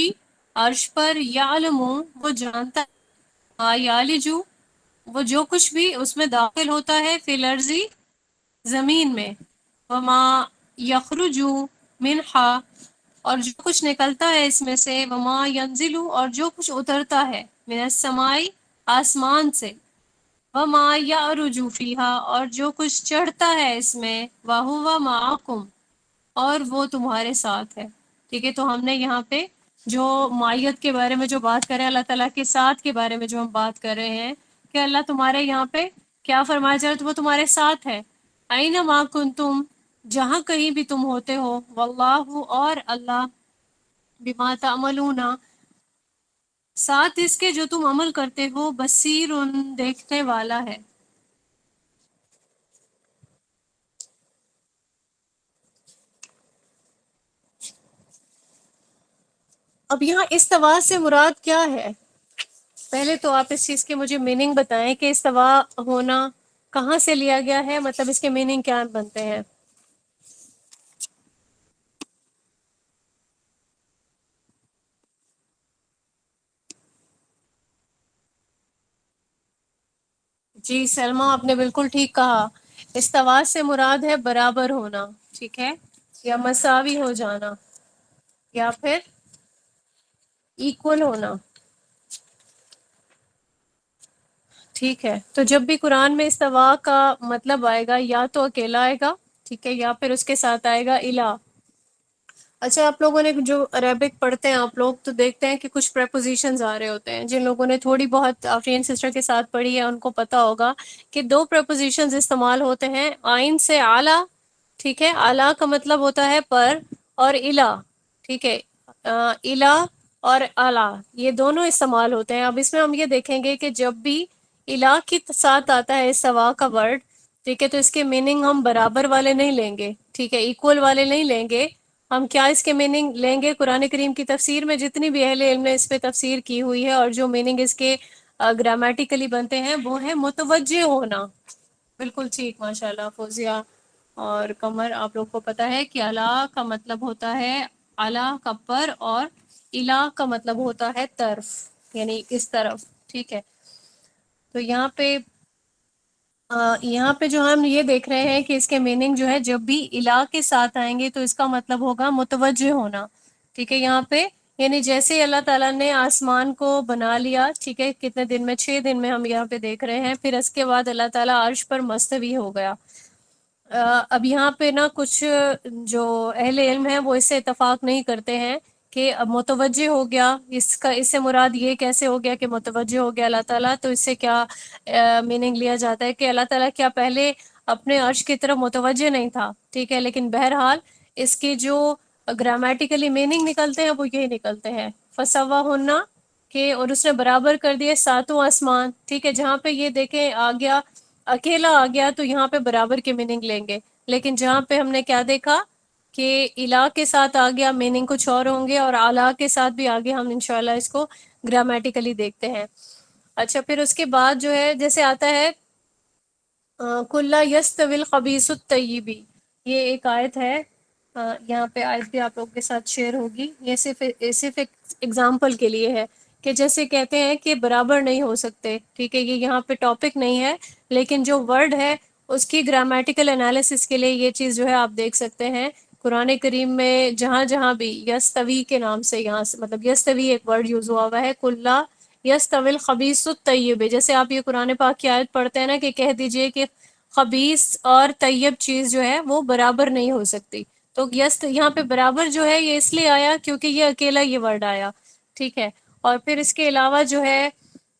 عرش پر، یعلم، وہ جانتا ہے، ما یالج، وہ جو کچھ بھی اس میں داخل ہوتا ہے، فی الارض، زمین میں، وما یخرج منہا، اور جو کچھ نکلتا ہے اس میں سے، وما ینزل، اور جو کچھ اترتا ہے، من السماء، آسمان سے، وما یعرج فیہا، اور جو کچھ چڑھتا ہے اس میں، وہو معکم، اور وہ تمہارے ساتھ ہے۔ ٹھیک ہے، تو ہم نے یہاں پہ جو معیت کے بارے میں جو بات کر رہے ہیں، اللہ تعالیٰ کے ساتھ کے بارے میں جو ہم بات کر رہے ہیں، کہ اللہ تمہارے یہاں پہ کیا فرمایا جا رہا ہے، تو وہ تمہارے ساتھ ہے، اینما کنتم، جہاں کہیں بھی تم ہوتے ہو، واللہ، اور اللہ، بما تعملون، ساتھ اس کے جو تم عمل کرتے ہو، بصیر، دیکھنے والا ہے۔ اب یہاں استوا سے مراد کیا ہے؟ پہلے تو آپ اس چیز کے مجھے میننگ بتائیں کہ استوا ہونا کہاں سے لیا گیا ہے، مطلب اس کے میننگ کیا بنتے ہیں؟ جی سلمہ، آپ نے بالکل ٹھیک کہا، استوا سے مراد ہے برابر ہونا، ٹھیک ہے، یا مساوی ہو جانا، یا پھر ایکول ہونا۔ ٹھیک ہے، تو جب بھی قرآن میں استوا کا مطلب آئے گا، یا تو اکیلا آئے گا، ٹھیک ہے، یا پھر اس کے ساتھ آئے گا الہ۔ اچھا، آپ لوگوں نے جو عربک پڑھتے ہیں آپ لوگ، تو دیکھتے ہیں کہ کچھ پریپوزیشنز آ رہے ہوتے ہیں، جن لوگوں نے تھوڑی بہت آفرین سسٹر کے ساتھ پڑھی ہے ان کو پتا ہوگا کہ 2 پریپوزیشنز استعمال ہوتے ہیں، آئین سے اعلیٰ، ٹھیک ہے، اعلیٰ کا مطلب ہوتا ہے پر، اور الہ، ٹھیک ہے، الہ اور اعلیٰ، یہ دونوں استعمال ہوتے ہیں۔ اب اس میں ہم یہ دیکھیں گے کہ جب بھی الہ کے ساتھ آتا ہے استوا کا ورڈ، ٹھیک ہے، تو اس کے میننگ ہم برابر والے نہیں لیں گے، ٹھیک ہے، ایکول والے نہیں لیں گے، ہم کیا اس کے میننگ لیں گے؟ قرآن کریم کی تفسیر میں جتنی بھی اہل علم نے اس پہ تفسیر کی ہوئی ہے، اور جو میننگ اس کے گرامیٹیکلی بنتے ہیں، وہ ہے متوجہ ہونا۔ بالکل ٹھیک، ماشاءاللہ فوزیہ اور قمر، آپ لوگ کو پتا ہے کہ اعلیٰ کا مطلب ہوتا ہے اعلیٰ کا پر، اور الہ کا مطلب ہوتا ہے طرف، یعنی اس طرف، ٹھیک ہے۔ تو یہاں پہ جو ہم یہ دیکھ رہے ہیں کہ اس کے میننگ جو ہے جب بھی الہ کے ساتھ آئیں گے تو اس کا مطلب ہوگا متوجہ ہونا، ٹھیک ہے، یہاں پہ یعنی جیسے اللہ تعالیٰ نے آسمان کو بنا لیا، ٹھیک ہے، کتنے دن میں، 6 دن میں، ہم یہاں پہ دیکھ رہے ہیں، پھر اس کے بعد اللہ تعالیٰ عرش پر مستوی ہو گیا۔ اب یہاں پہ نا کچھ جو اہل علم ہیں وہ اس سے اتفاق نہیں کرتے ہیں کہ اب متوجہ ہو گیا، اس سے مراد یہ کیسے ہو گیا کہ متوجہ ہو گیا اللہ تعالیٰ، تو اس سے کیا میننگ لیا جاتا ہے کہ اللہ تعالیٰ کیا پہلے اپنے عرش کی طرف متوجہ نہیں تھا، ٹھیک ہے، لیکن بہرحال اس کے جو گرامیٹیکلی میننگ نکلتے ہیں وہ یہی نکلتے ہیں، فسوا ہونا کہ اور اس نے برابر کر دیے ساتوں آسمان، ٹھیک ہے. جہاں پہ یہ دیکھیں آ گیا اکیلا آ گیا تو یہاں پہ برابر کے میننگ لیں گے، لیکن جہاں پہ ہم نے کیا دیکھا کہ الہ کے ساتھ آ گیا میننگ کچھ اور ہوں گے، اور اعلیٰ کے ساتھ بھی آگے ہم انشاءاللہ اس کو گرامیٹیکلی دیکھتے ہیں. اچھا پھر اس کے بعد جو ہے جیسے آتا ہے کُلَّ یستوی الخبیث الطیب، یہ ایک آیت ہے، یہاں پہ آیت بھی آپ لوگوں کے ساتھ شیئر ہوگی. یہ صرف ایک ایگزامپل کے لیے ہے کہ جیسے کہتے ہیں کہ برابر نہیں ہو سکتے، ٹھیک ہے. یہ یہاں پہ ٹاپک نہیں ہے، لیکن جو ورڈ ہے اس کی گرامیٹیکل انالیسس کے لیے یہ چیز جو ہے آپ دیکھ سکتے ہیں. قرآن کریم میں جہاں جہاں بھی یستوی کے نام سے یہاں سے مطلب یستوی ایک ورڈ یوز ہوا ہے، کُلَّ یستوی الخبیث الطیب. جیسے آپ یہ قرآن پاک کی آیت پڑھتے ہیں نا کہ کہہ دیجئے کہ خبیث اور طیب چیز جو ہے وہ برابر نہیں ہو سکتی، تو یس یہاں پہ برابر جو ہے یہ اس لیے آیا کیونکہ یہ اکیلا یہ ورڈ آیا، ٹھیک ہے. اور پھر اس کے علاوہ جو ہے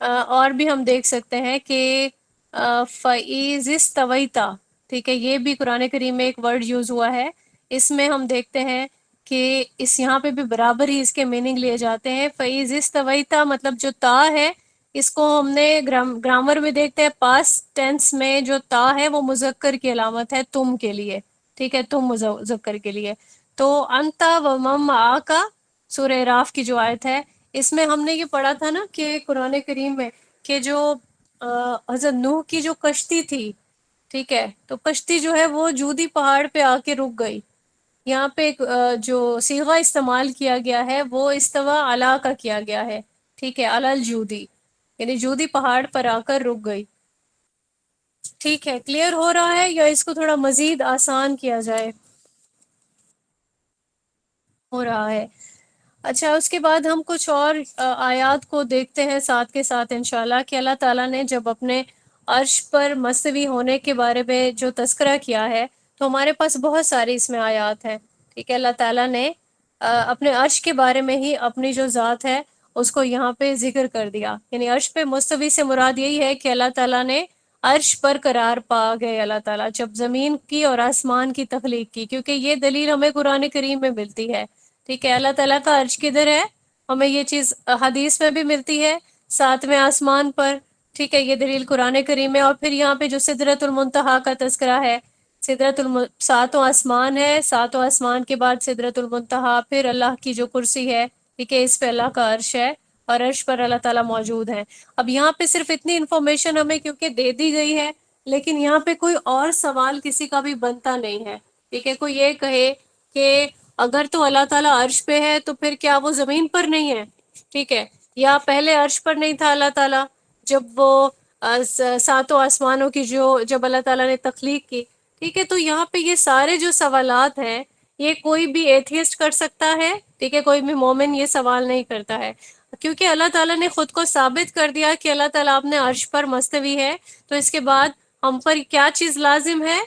اور بھی ہم دیکھ سکتے ہیں کہ فَإِذِ اسْتَوَيْتَ، ٹھیک ہے، یہ بھی قرآن کریم میں ایک ورڈ یوز ہوا ہے. اس میں ہم دیکھتے ہیں کہ اس یہاں پہ بھی برابر ہی اس کے میننگ لیے جاتے ہیں. فَإِذِ اسْتَوَيْتَ مطلب جو تا ہے اس کو ہم نے گرامر میں دیکھتے ہیں پاسٹ ٹینس میں جو تا ہے وہ مذکر کی علامت ہے تم کے لیے، ٹھیک ہے، تم مذکر کے لیے. تو انت و من معک، سورہ راف کی جو آیت ہے اس میں ہم نے یہ پڑھا تھا نا کہ قرآن کریم میں کہ جو حضرت نوح کی جو کشتی تھی، ٹھیک ہے، تو کشتی جو ہے وہ جودی پہاڑ پہ آ کے رک گئی. یہاں پہ ایک جو صیغہ استعمال کیا گیا ہے وہ استوا علی کا کیا گیا ہے، ٹھیک ہے، علی الجودی، یعنی جودی پہاڑ پر آ کر رک گئی. ٹھیک ہے، کلیئر ہو رہا ہے یا اس کو تھوڑا مزید آسان کیا جائے؟ ہو رہا ہے. اچھا اس کے بعد ہم کچھ اور آیات کو دیکھتے ہیں ساتھ کے ساتھ انشاءاللہ کہ اللہ تعالیٰ نے جب اپنے عرش پر مستوی ہونے کے بارے میں جو تذکرہ کیا ہے تو ہمارے پاس بہت ساری اس میں آیات ہیں، ٹھیک ہے. اللہ تعالیٰ نے اپنے عرش کے بارے میں ہی اپنی جو ذات ہے اس کو یہاں پہ ذکر کر دیا. یعنی عرش پہ مستوی سے مراد یہی ہے کہ اللہ تعالیٰ نے عرش پر قرار پا گئے اللہ تعالیٰ جب زمین کی اور آسمان کی تخلیق کی، کیونکہ یہ دلیل ہمیں قرآن کریم میں ملتی ہے، ٹھیک ہے. اللہ تعالیٰ کا عرش کدھر ہے ہمیں یہ چیز حدیث میں بھی ملتی ہے، ساتویں آسمان پر، ٹھیک ہے، یہ دلیل قرآن کریم میں. اور پھر یہاں پہ جو سدرۃ المنتہا کا تذکرہ ہے، ساتوں آسمان ہے، ساتوں آسمان کے بعد سدرۃ المنتہا، پھر اللہ کی جو کرسی ہے، ٹھیک ہے، اس پہ اللہ کا عرش ہے اور عرش پر اللہ تعالیٰ موجود ہے. اب یہاں پہ صرف اتنی انفارمیشن ہمیں کیونکہ دے دی گئی ہے، لیکن یہاں پہ کوئی اور سوال کسی کا بھی بنتا نہیں ہے، ٹھیک ہے. کوئی یہ کہے کہ اگر تو اللہ تعالیٰ عرش پہ ہے تو پھر کیا وہ زمین پر نہیں ہے، ٹھیک ہے، یا پہلے عرش پر نہیں تھا اللہ تعالیٰ جب وہ ساتوں آسمانوں کی جب اللہ تعالیٰ نے تخلیق کی، ٹھیک ہے. تو یہاں پہ یہ سارے جو سوالات ہیں یہ کوئی بھی ایتھیسٹ کر سکتا ہے، ٹھیک ہے، کوئی بھی مومن یہ سوال نہیں کرتا ہے، کیونکہ اللہ تعالیٰ نے خود کو ثابت کر دیا کہ اللہ تعالیٰ اپنے عرش پر مستوی ہے. تو اس کے بعد ہم پر کیا چیز لازم ہے؟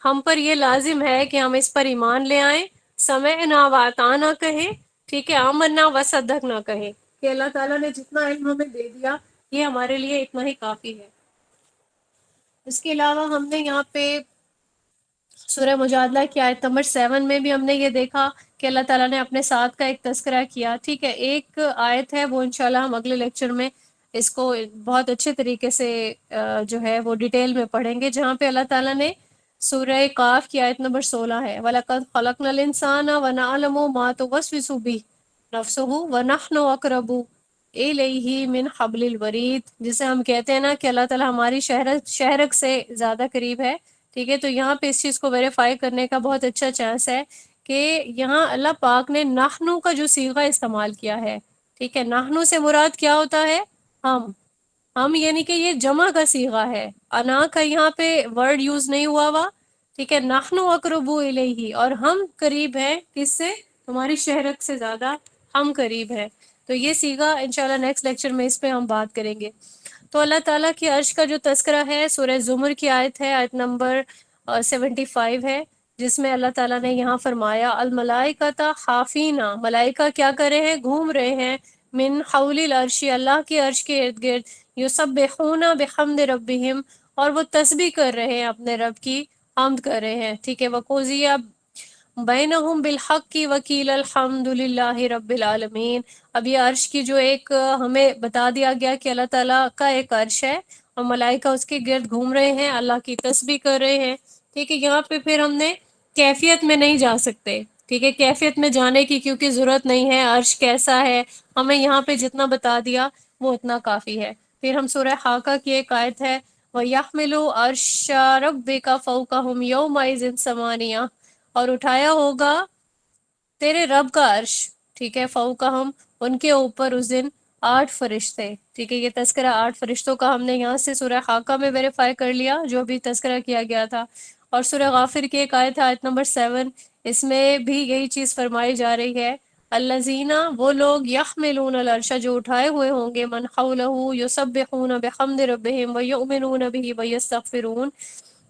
ہم پر یہ لازم ہے کہ ہم اس پر ایمان لے آئیں، سمعنا واطعنا کہیں، ٹھیک ہے، آمنا وصدقنا کہیں کہ اللہ تعالیٰ نے جتنا علم ہمیں دے دیا یہ ہمارے لیے اتنا ہی کافی ہے. اس کے علاوہ ہم نے یہاں پہ سورہ مجادلہ کی آیت نمبر 7 میں بھی ہم نے یہ دیکھا کہ اللہ تعالیٰ نے اپنے ساتھ کا ایک تذکرہ کیا، ٹھیک ہے. ایک آیت ہے وہ انشاءاللہ ہم اگلے لیکچر میں اس کو بہت اچھے طریقے سے جو ہے وہ ڈیٹیل میں پڑھیں گے، جہاں پہ اللہ تعالیٰ نے سورہ قاف کی آیت نمبر 16 ہے، وَلَقَدْ خَلَقْنَا الْإِنسَانَ وَنَعْلَمُ مَا تُوَسْوِسُ بِهِ نَفْسُهُ وَنَحْنُ أَقْرَبُ إِلَيْهِ مِنْ حَبْلِ الْوَرِيدِ، جسے ہم کہتے ہیں نا کہ اللہ تعالیٰ ہماری شہرک سے زیادہ قریب ہے، ٹھیک ہے. تو یہاں پہ اس چیز کو ویریفائی کرنے کا بہت اچھا چانس ہے کہ یہاں اللہ پاک نے نحنو کا جو صیغہ استعمال کیا ہے، ٹھیک ہے، نحنو سے مراد کیا ہوتا ہے؟ ہم یعنی کہ یہ جمع کا صیغہ ہے، انا کا یہاں پہ ورڈ یوز نہیں ہوا، ٹھیک ہے. نحنو اقرب الیہ، اور ہم قریب ہیں کس سے؟ تمہاری شہرک سے زیادہ ہم قریب ہیں. تو یہ صیغہ انشاءاللہ نیکسٹ لیکچر میں اس پہ ہم بات کریں گے. تو اللہ تعالیٰ کی عرش کا جو تذکرہ ہے سورہ زمر کی آیت ہے، آیت نمبر 75 ہے، جس میں اللہ تعالیٰ نے یہاں فرمایا الملائکۃ حافین، ملائکہ کیا کر رہے ہیں؟ گھوم رہے ہیں، من حول العرش، اللہ کے عرش کے ارد گرد، یسبحون بحمد ربہم، اور وہ تسبیح کر رہے ہیں، اپنے رب کی حمد کر رہے ہیں، ٹھیک ہے. وقوضیہ بینہم بالحق کی وکیل الحمد للہ رب العالمین. اب یہ عرش کی جو ایک ہمیں بتا دیا گیا کہ اللہ تعالیٰ کا ایک عرش ہے اور ملائکہ اس کے گرد گھوم رہے ہیں، اللہ کی تسبیح کر رہے ہیں. ٹھیک ہے، یہاں پہ پھر ہم نے کیفیت میں نہیں جا سکتے. ٹھیک ہے، کیفیت میں جانے کی کیونکہ ضرورت نہیں ہے. عرش کیسا ہے ہمیں یہاں پہ جتنا بتا دیا وہ اتنا کافی ہے. پھر ہم سورہ حاقہ کی ایک آیت ہے وَيَحْمِلُ عَرْشَ رَبِّكَ فَوْقَهُمْ يَوْمَئِذٍ ثَمَانِيَةٌ، اور اٹھایا ہوگا تیرے رب کا عرش. ٹھیک ہے، فوقہم ان کے اوپر اس دن 8 فرشتے. ٹھیک ہے، یہ تذکرہ 8 فرشتوں کا ہم نے یہاں سے سورہ حاقہ میں ویریفائی کر لیا جو بھی تذکرہ کیا گیا تھا. اور سورہ غافر کی ایک آیت ہے، آیت نمبر 7، اس میں بھی یہی چیز فرمائی جا رہی ہے الذین، وہ لوگ یحملون العرش جو اٹھائے ہوئے ہوں گے، من حولہ یسبحون بحمد ربہم ویؤمنون بہ ویستغفرون،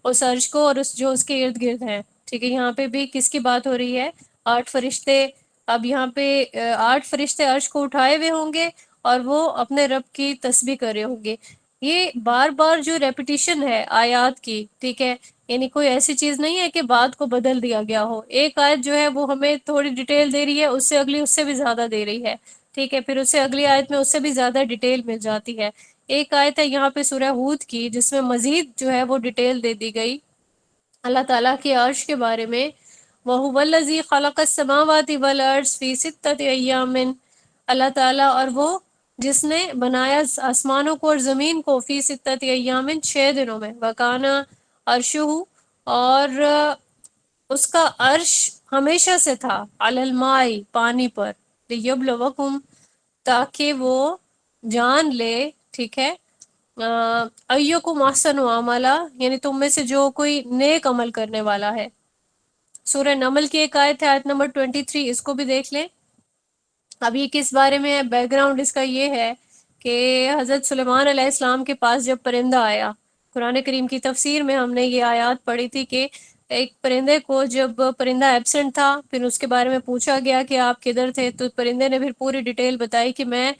اس عرش کو اور اس جو اس کے ارد گرد ہیں. ٹھیک ہے، یہاں پہ بھی کس کی بات ہو رہی ہے؟ 8 فرشتے. اب یہاں پہ 8 فرشتے عرش کو اٹھائے ہوئے ہوں گے اور وہ اپنے رب کی تسبیح کر رہے ہوں گے. یہ بار بار جو ریپیٹیشن ہے آیات کی، ٹھیک ہے، یعنی کوئی ایسی چیز نہیں ہے کہ بات کو بدل دیا گیا ہو. ایک آیت جو ہے وہ ہمیں تھوڑی ڈیٹیل دے رہی ہے، اس سے اگلی اس سے بھی زیادہ دے رہی ہے. ٹھیک ہے، پھر اس سے اگلی آیت میں اس سے بھی زیادہ ڈیٹیل مل جاتی ہے. ایک آیت ہے یہاں پہ سورہ ہود کی جس میں مزید جو ہے وہ ڈیٹیل دے دی گئی اللہ تعالیٰ کے عرش کے بارے میں. وَهُوَ الَّذِي خَلَقَ السَّمَاوَاتِ وَالْأَرْضَ فِي سِتَّةِ أَيَّامٍ، اللہ تعالیٰ اور وہ جس نے بنایا آسمانوں کو اور زمین کو فی ستۃ ایام 6 دنوں میں. وَكَانَ عَرْشُهُ، اور اس کا عرش ہمیشہ سے تھا، علی الماء پانی پر، لیبلوکم تاکہ وہ جان لے. ٹھیک ہے، ایکم احسن عملا، یعنی تم میں سے جو کوئی نیک عمل کرنے والا ہے. سورہ نمل کی ایک آیت ہے، آیت نمبر 23، اس کو بھی دیکھ لیں. اب یہ کس بارے میں ہے؟ بیک گراؤنڈ اس کا یہ ہے کہ حضرت سلیمان علیہ السلام کے پاس جب پرندہ آیا، قرآن کریم کی تفسیر میں ہم نے یہ آیات پڑھی تھی کہ ایک پرندے کو جب پرندہ ایبسنٹ تھا پھر اس کے بارے میں پوچھا گیا کہ آپ کدھر تھے، تو پرندے نے پھر پوری ڈیٹیل بتائی کہ میں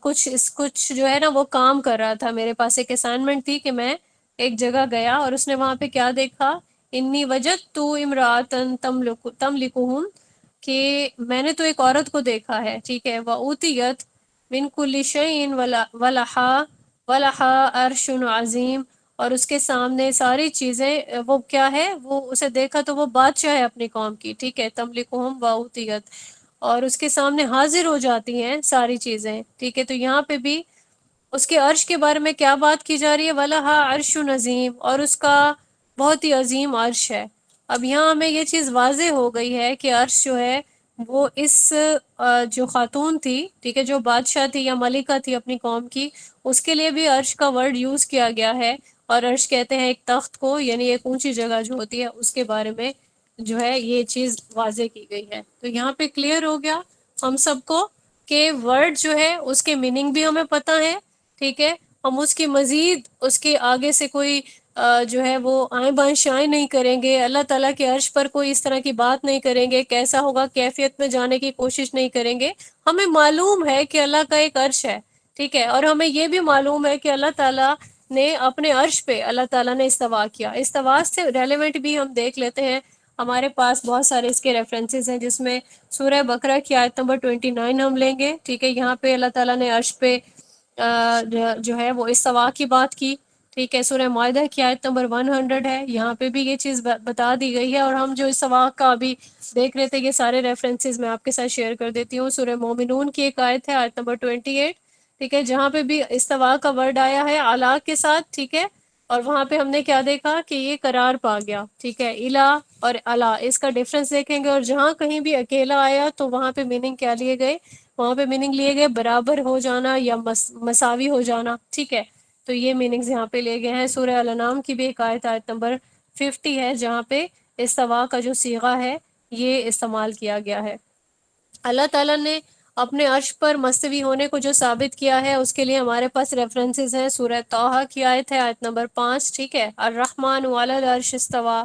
کچھ جو ہے نا وہ کام کر رہا تھا، میرے پاس ایک اسائنمنٹ تھی کہ میں ایک جگہ گیا اور اس نے وہاں پہ کیا دیکھا، انی وجدت امرأۃ تملکہم، کہ میں نے تو ایک عورت کو دیکھا ہے. ٹھیک ہے، وَأُوتِیَتْ مِن كُلِّ شَيْءٍ وَلَهَا عَرْشٌ عَظِيمٌ، اور اس کے سامنے ساری چیزیں، وہ کیا ہے، وہ اسے دیکھا تو وہ بادشاہ ہے اپنی قوم کی. ٹھیک ہے، تملکہم وَأُوتِیَتْ، اور اس کے سامنے حاضر ہو جاتی ہیں ساری چیزیں. ٹھیک ہے، تو یہاں پہ بھی اس کے عرش کے بارے میں کیا بات کی جا رہی ہے، وَلَهَا عَرْشٌ عَظِيمٌ، اور اس کا بہت ہی عظیم عرش ہے. اب یہاں ہمیں یہ چیز واضح ہو گئی ہے کہ عرش جو ہے وہ اس جو خاتون تھی، ٹھیک ہے، جو بادشاہ تھی یا ملکہ تھی اپنی قوم کی، اس کے لیے بھی عرش کا ورڈ یوز کیا گیا ہے. اور عرش کہتے ہیں ایک تخت کو، یعنی ایک اونچی جگہ جو ہوتی ہے اس کے بارے میں جو ہے یہ چیز واضح کی گئی ہے. تو یہاں پہ کلیئر ہو گیا ہم سب کو کہ ورڈ جو ہے اس کے میننگ بھی ہمیں پتہ ہے. ٹھیک ہے، ہم اس کی مزید اس کے آگے سے کوئی جو ہے وہ آئیں بائیں شائیں نہیں کریں گے. اللہ تعالیٰ کے عرش پر کوئی اس طرح کی بات نہیں کریں گے، کیسا ہوگا کیفیت میں جانے کی کوشش نہیں کریں گے. ہمیں معلوم ہے کہ اللہ کا ایک عرش ہے. ٹھیک ہے، اور ہمیں یہ بھی معلوم ہے کہ اللہ تعالیٰ نے اپنے عرش پہ اللہ تعالیٰ نے استوا کیا. استوا سے ریلیونٹ بھی ہم دیکھ لیتے ہیں، ہمارے پاس بہت سارے اس کے ریفرنسز ہیں، جس میں سورہ بقرہ کی آیت نمبر 29 ہم لیں گے. ٹھیک ہے، یہاں پہ اللہ تعالیٰ نے عرش پہ جو ہے وہ استوا کی بات کی. ٹھیک ہے، سورہ معاہدہ کی آیت نمبر 100 ہے، یہاں پہ بھی یہ چیز بتا دی گئی ہے. اور ہم جو استوا کا ابھی دیکھ رہے تھے یہ سارے ریفرنسز میں آپ کے ساتھ شیئر کر دیتی ہوں. سورہ مومنون کی ایک آیت ہے، آیت نمبر 28. ٹھیک ہے، جہاں پہ بھی استوا کا ورڈ آیا ہے اعلیٰ کے ساتھ. ٹھیک ہے، اور وہاں پہ ہم نے کیا دیکھا کہ یہ قرار پا گیا. ٹھیک ہے، الہ اور اعلیٰ اس کا ڈفرنس دیکھیں گے، اور جہاں کہیں بھی اکیلا آیا تو وہاں پہ میننگ کیا لیے گئے، وہاں پہ میننگ لیے گئے برابر ہو جانا یا مساوی ہو جانا. ٹھیک ہے، تو یہ میننگز یہاں پہ لے گئے ہیں. سورہ الانعام کی بھی ایک آیت، آیت نمبر 50 ہے، جہاں پہ استوا کا جو صیغہ ہے یہ استعمال کیا گیا ہے. اللہ تعالیٰ نے اپنے عرش پر مستوی ہونے کو جو ثابت کیا ہے اس کے لیے ہمارے پاس ریفرنسز ہیں. سورہ طٰہٰ کی آیت ہے، آیت نمبر 5. ٹھیک ہے، الرحمن علی العرش استویٰ.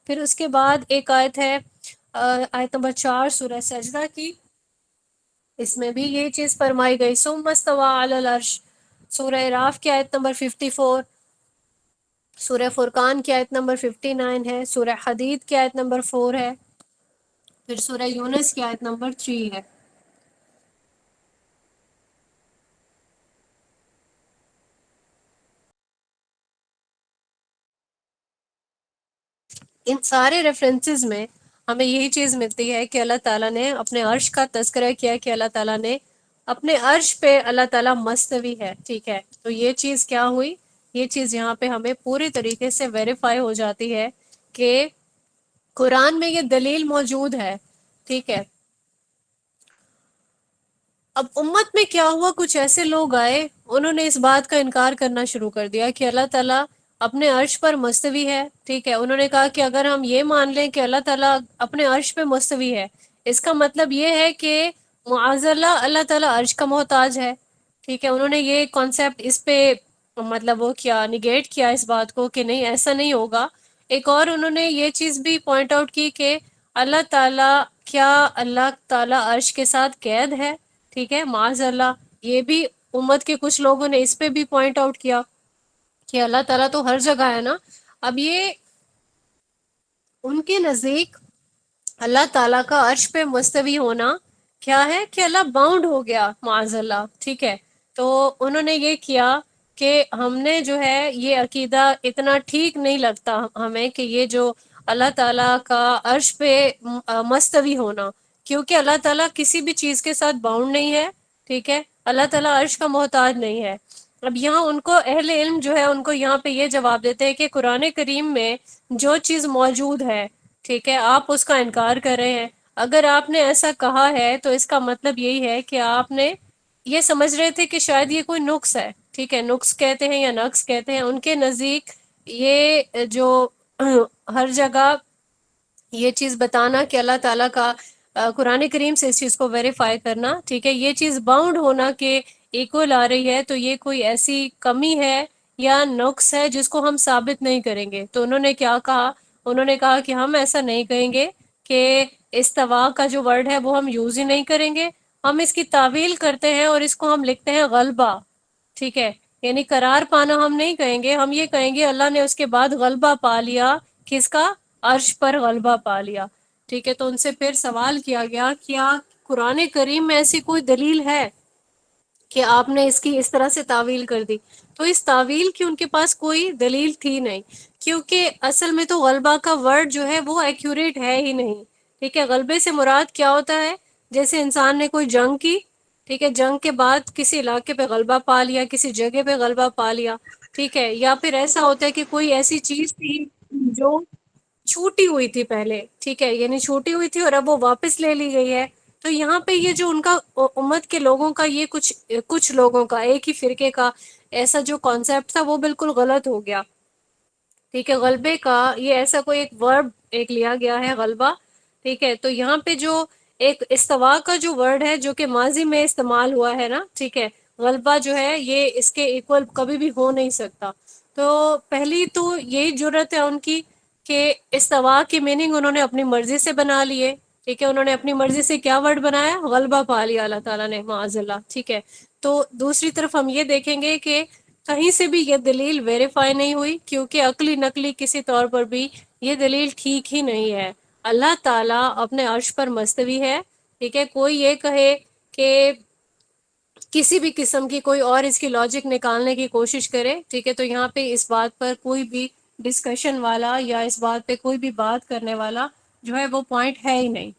پھر اس کے بعد ایک آیت ہے آیت نمبر 4 سورہ سجدہ کی، اس میں بھی یہ چیز فرمائی گئی، ثم استویٰ علی العرش. سورہ اعراف کی آیت نمبر 54، سورہ فرقان کی آیت نمبر 59 ہے، سورہ حدید کی آیت نمبر 4 ہے. پھر سورہ یونس کی آیت نمبر 3 ہے. ان سارے ریفرنسز میں ہمیں یہی چیز ملتی ہے کہ اللہ تعالیٰ نے اپنے عرش کا تذکرہ کیا کہ اللہ تعالیٰ نے اپنے عرش پہ اللہ تعالیٰ مستوی ہے. ٹھیک ہے، تو یہ چیز کیا ہوئی؟ یہ چیز یہاں پہ ہمیں پوری طریقے سے ویریفائی ہو جاتی ہے کہ قرآن میں یہ دلیل موجود ہے. ٹھیک ہے، اب امت میں کیا ہوا، کچھ ایسے لوگ آئے، انہوں نے اس بات کا انکار کرنا شروع کر دیا کہ اللہ تعالیٰ اپنے عرش پر مستوی ہے. ٹھیک ہے، انہوں نے کہا کہ اگر ہم یہ مان لیں کہ اللہ تعالیٰ اپنے عرش پہ مستوی ہے، اس کا مطلب یہ ہے کہ معاذ اللہ تعالیٰ عرش کا محتاج ہے. ٹھیک ہے، انہوں نے یہ کانسیپٹ اس پہ مطلب وہ کیا، نگیٹ کیا اس بات کو کہ نہیں ایسا نہیں ہوگا. ایک اور انہوں نے یہ چیز بھی پوائنٹ آؤٹ کی کہ اللہ تعالیٰ، کیا اللہ تعالیٰ عرش کے ساتھ قید ہے؟ ٹھیک ہے، معاذ اللہ. یہ بھی امت کے کچھ لوگوں نے اس پہ بھی پوائنٹ آؤٹ کیا کہ اللہ تعالیٰ تو ہر جگہ ہے نا. اب یہ ان کے نزدیک اللہ تعالیٰ کا عرش پہ مستوی ہونا کیا ہے کہ اللہ باؤنڈ ہو گیا معاذ اللہ. ٹھیک ہے، تو انہوں نے یہ کیا کہ ہم نے جو ہے یہ عقیدہ اتنا ٹھیک نہیں لگتا ہمیں کہ یہ جو اللہ تعالیٰ کا عرش پہ مستوی ہونا، کیونکہ اللہ تعالیٰ کسی بھی چیز کے ساتھ باؤنڈ نہیں ہے. ٹھیک ہے، اللہ تعالیٰ عرش کا محتاج نہیں ہے. اب یہاں ان کو اہل علم جو ہے ان کو یہاں پہ یہ جواب دیتے ہیں کہ قرآن کریم میں جو چیز موجود ہے، ٹھیک ہے، آپ اس کا انکار کر رہے ہیں. اگر آپ نے ایسا کہا ہے تو اس کا مطلب یہی ہے کہ آپ نے یہ سمجھ رہے تھے کہ شاید یہ کوئی نقص ہے. ٹھیک ہے، نقص کہتے ہیں یا نقص کہتے ہیں، ان کے نزدیک یہ جو ہر جگہ یہ چیز بتانا کہ اللہ تعالیٰ کا قرآن کریم سے اس چیز کو ویریفائی کرنا، ٹھیک ہے، یہ چیز باؤنڈ ہونا کہ ایکول آ رہی ہے، تو یہ کوئی ایسی کمی ہے یا نقص ہے جس کو ہم ثابت نہیں کریں گے. تو انہوں نے کیا کہا؟ انہوں نے کہا کہ ہم ایسا نہیں کہیں گے کہ استوا کا جو ورڈ ہے وہ ہم یوز ہی نہیں کریں گے، ہم اس کی تعویل کرتے ہیں اور اس کو ہم لکھتے ہیں غلبہ. ٹھیک ہے، یعنی قرار پانا ہم نہیں کہیں گے، ہم یہ کہیں گے اللہ نے اس کے بعد غلبہ پا لیا. کس کا؟ عرش پر غلبہ پا لیا. ٹھیک ہے، تو ان سے پھر سوال کیا گیا کیا قرآن کریم میں ایسی کوئی دلیل ہے کہ آپ نے اس کی اس طرح سے تعویل کر دی؟ تو اس تعویل کی ان کے پاس کوئی دلیل تھی نہیں، کیونکہ اصل میں تو غلبہ کا ورڈ جو ہے وہ ایکیوریٹ ہے ہی نہیں. ٹھیک ہے، غلبے سے مراد کیا ہوتا ہے؟ جیسے انسان نے کوئی جنگ کی، ٹھیک ہے، جنگ کے بعد کسی علاقے پہ غلبہ پا لیا، کسی جگہ پہ غلبہ پا لیا. ٹھیک ہے، یا پھر ایسا ہوتا ہے کہ کوئی ایسی چیز تھی جو چھوٹی ہوئی تھی پہلے، ٹھیک ہے، یعنی چھوٹی ہوئی تھی اور اب وہ واپس لے لی گئی ہے. تو یہاں پہ یہ جو ان کا امت کے لوگوں کا یہ کچھ لوگوں کا ایک ہی فرقے کا ایسا جو کانسیپٹ تھا وہ بالکل غلط ہو گیا. ٹھیک ہے، غلبے کا یہ ایسا کوئی ایک ورب ایک لیا گیا ہے غلبہ. ٹھیک ہے، تو یہاں پہ جو ایک استوا کا جو ورڈ ہے جو کہ ماضی میں استعمال ہوا ہے نا، ٹھیک ہے، غلبہ جو ہے یہ اس کے ایکول کبھی بھی ہو نہیں سکتا. تو پہلی تو یہی جرت ہے ان کی کہ استوا کی میننگ انہوں نے اپنی مرضی سے بنا لیے. ٹھیک ہے، انہوں نے اپنی مرضی سے کیا ورڈ بنایا؟ غلبہ پا لیا اللہ تعالیٰ نے معاذ اللہ. ٹھیک ہے، تو دوسری طرف ہم یہ دیکھیں گے کہ کہیں سے بھی یہ دلیل ویریفائی نہیں ہوئی، کیونکہ عقلی نقلی کسی طور پر بھی یہ دلیل ٹھیک ہی نہیں ہے. اللہ تعالیٰ اپنے عرش پر مستوی ہے. ٹھیک ہے، کوئی یہ کہے کہ کسی بھی قسم کی کوئی اور اس کی لاجک نکالنے کی کوشش کرے، ٹھیک ہے، تو یہاں پہ اس بات پر کوئی بھی ڈسکشن والا یا اس بات پہ کوئی بھی بات کرنے والا جو ہے وہ پوائنٹ ہے ہی نہیں.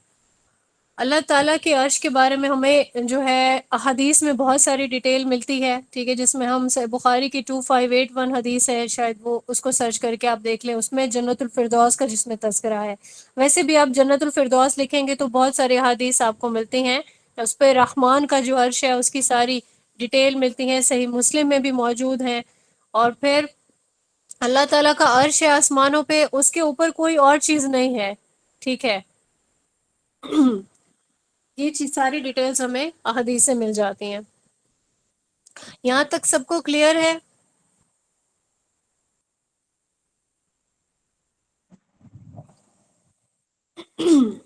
اللہ تعالیٰ کے عرش کے بارے میں ہمیں جو ہے احادیث میں بہت ساری ڈیٹیل ملتی ہے. ٹھیک ہے، جس میں ہم بخاری کی 2581 حدیث ہے، شاید وہ اس کو سرچ کر کے آپ دیکھ لیں، اس میں جنت الفردوس کا جس میں تذکرہ ہے. ویسے بھی آپ جنت الفردوس لکھیں گے تو بہت سارے حدیث آپ کو ملتی ہیں. اس پہ رحمان کا جو عرش ہے اس کی ساری ڈیٹیل ملتی ہیں، صحیح مسلم میں بھی موجود ہیں. اور پھر اللہ تعالیٰ کا عرش ہے آسمانوں پہ، اس کے اوپر کوئی اور چیز نہیں ہے. ٹھیک ہے، یہ چیز ساری ڈیٹیلز ہمیں احادیث سے مل جاتی ہیں. یہاں تک سب کو کلیئر ہے؟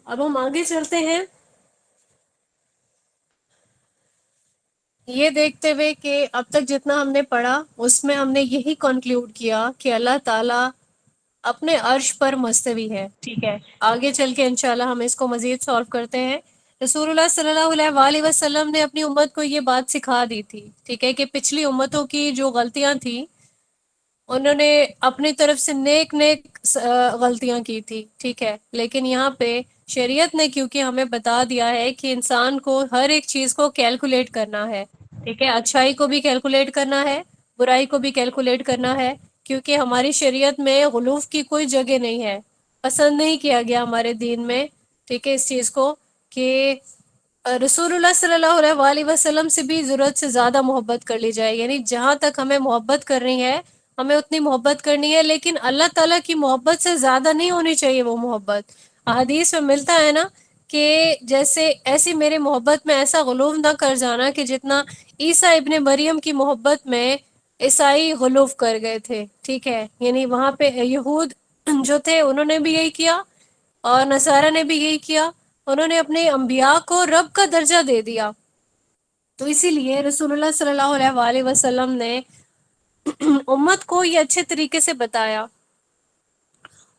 اب ہم آگے چلتے ہیں یہ دیکھتے ہوئے کہ اب تک جتنا ہم نے پڑھا اس میں ہم نے یہی کنکلوڈ کیا کہ اللہ تعالیٰ اپنے عرش پر مستوی ہے، ٹھیک ہے. آگے چل کے انشاءاللہ ہم اس کو مزید سالو کرتے ہیں. رسول اللہ صلی اللہ علیہ وآلہ وسلم نے اپنی امت کو یہ بات سکھا دی تھی، ٹھیک ہے، کہ پچھلی امتوں کی جو غلطیاں تھیں انہوں نے اپنی طرف سے نیک نیک غلطیاں کی تھی، ٹھیک ہے، لیکن یہاں پہ شریعت نے کیونکہ ہمیں بتا دیا ہے کہ انسان کو ہر ایک چیز کو کیلکولیٹ کرنا ہے، ٹھیک ہے، اچھائی کو بھی کیلکولیٹ کرنا ہے، برائی کو بھی کیلکولیٹ کرنا ہے، کیونکہ ہماری شریعت میں غلوف کی کوئی جگہ نہیں ہے، پسند نہیں کیا گیا ہمارے دین میں، ٹھیک ہے، اس چیز کو کہ رسول اللہ صلی اللہ علیہ وآلہ وسلم سے بھی ضرورت سے زیادہ محبت کر لی جائے، یعنی جہاں تک ہمیں محبت کرنی ہے ہمیں اتنی محبت کرنی ہے، لیکن اللہ تعالیٰ کی محبت سے زیادہ نہیں ہونی چاہیے وہ محبت. احادیث میں ملتا ہے نا کہ جیسے ایسی میرے محبت میں ایسا غلوف نہ کر جانا کہ جتنا عیسیٰ ابن مریم کی محبت میں عیسائی غلوف کر گئے تھے، ٹھیک ہے، یعنی وہاں پہ یہود جو تھے انہوں نے بھی یہی کیا اور نصارہ نے بھی یہی کیا، انہوں نے اپنے انبیاء کو رب کا درجہ دے دیا. تو اسی لیے رسول اللہ صلی اللہ علیہ وآلہ وسلم نے امت کو یہ اچھے طریقے سے بتایا،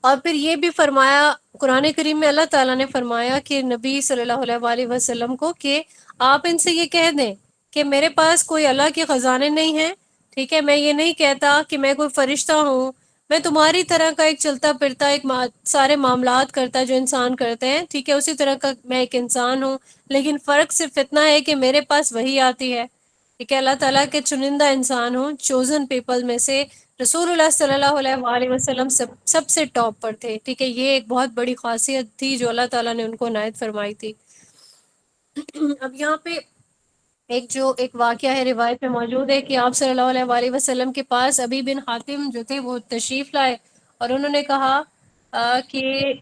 اور پھر یہ بھی فرمایا قرآن کریم میں، اللہ تعالیٰ نے فرمایا کہ نبی صلی اللہ علیہ وآلہ وسلم کو کہ آپ ان سے یہ کہہ دیں کہ میرے پاس کوئی اللہ کے خزانے نہیں ہیں، ٹھیک ہے، میں یہ نہیں کہتا کہ میں کوئی فرشتہ ہوں، میں تمہاری طرح کا ایک چلتا پھرتا ایک سارے معاملات کرتا جو انسان کرتے ہیں، ٹھیک ہے، اسی طرح کا میں ایک انسان ہوں، لیکن فرق صرف اتنا ہے کہ میرے پاس وحی آتی ہے، ٹھیک ہے، اللہ تعالیٰ کے چنندہ انسان ہوں، چوزن پیپل میں سے رسول اللہ صلی اللہ علیہ وآلہ وسلم سب سے ٹاپ پر تھے، ٹھیک ہے، یہ ایک بہت بڑی خاصیت تھی جو اللہ تعالیٰ نے ان کو عنایت فرمائی تھی. اب یہاں پہ ایک واقعہ ہے روایت میں موجود ہے کہ آپ صلی اللہ علیہ وآلہ وسلم کے پاس ابی بن حاتم جو تھے وہ تشریف لائے، اور انہوں نے کہا کہ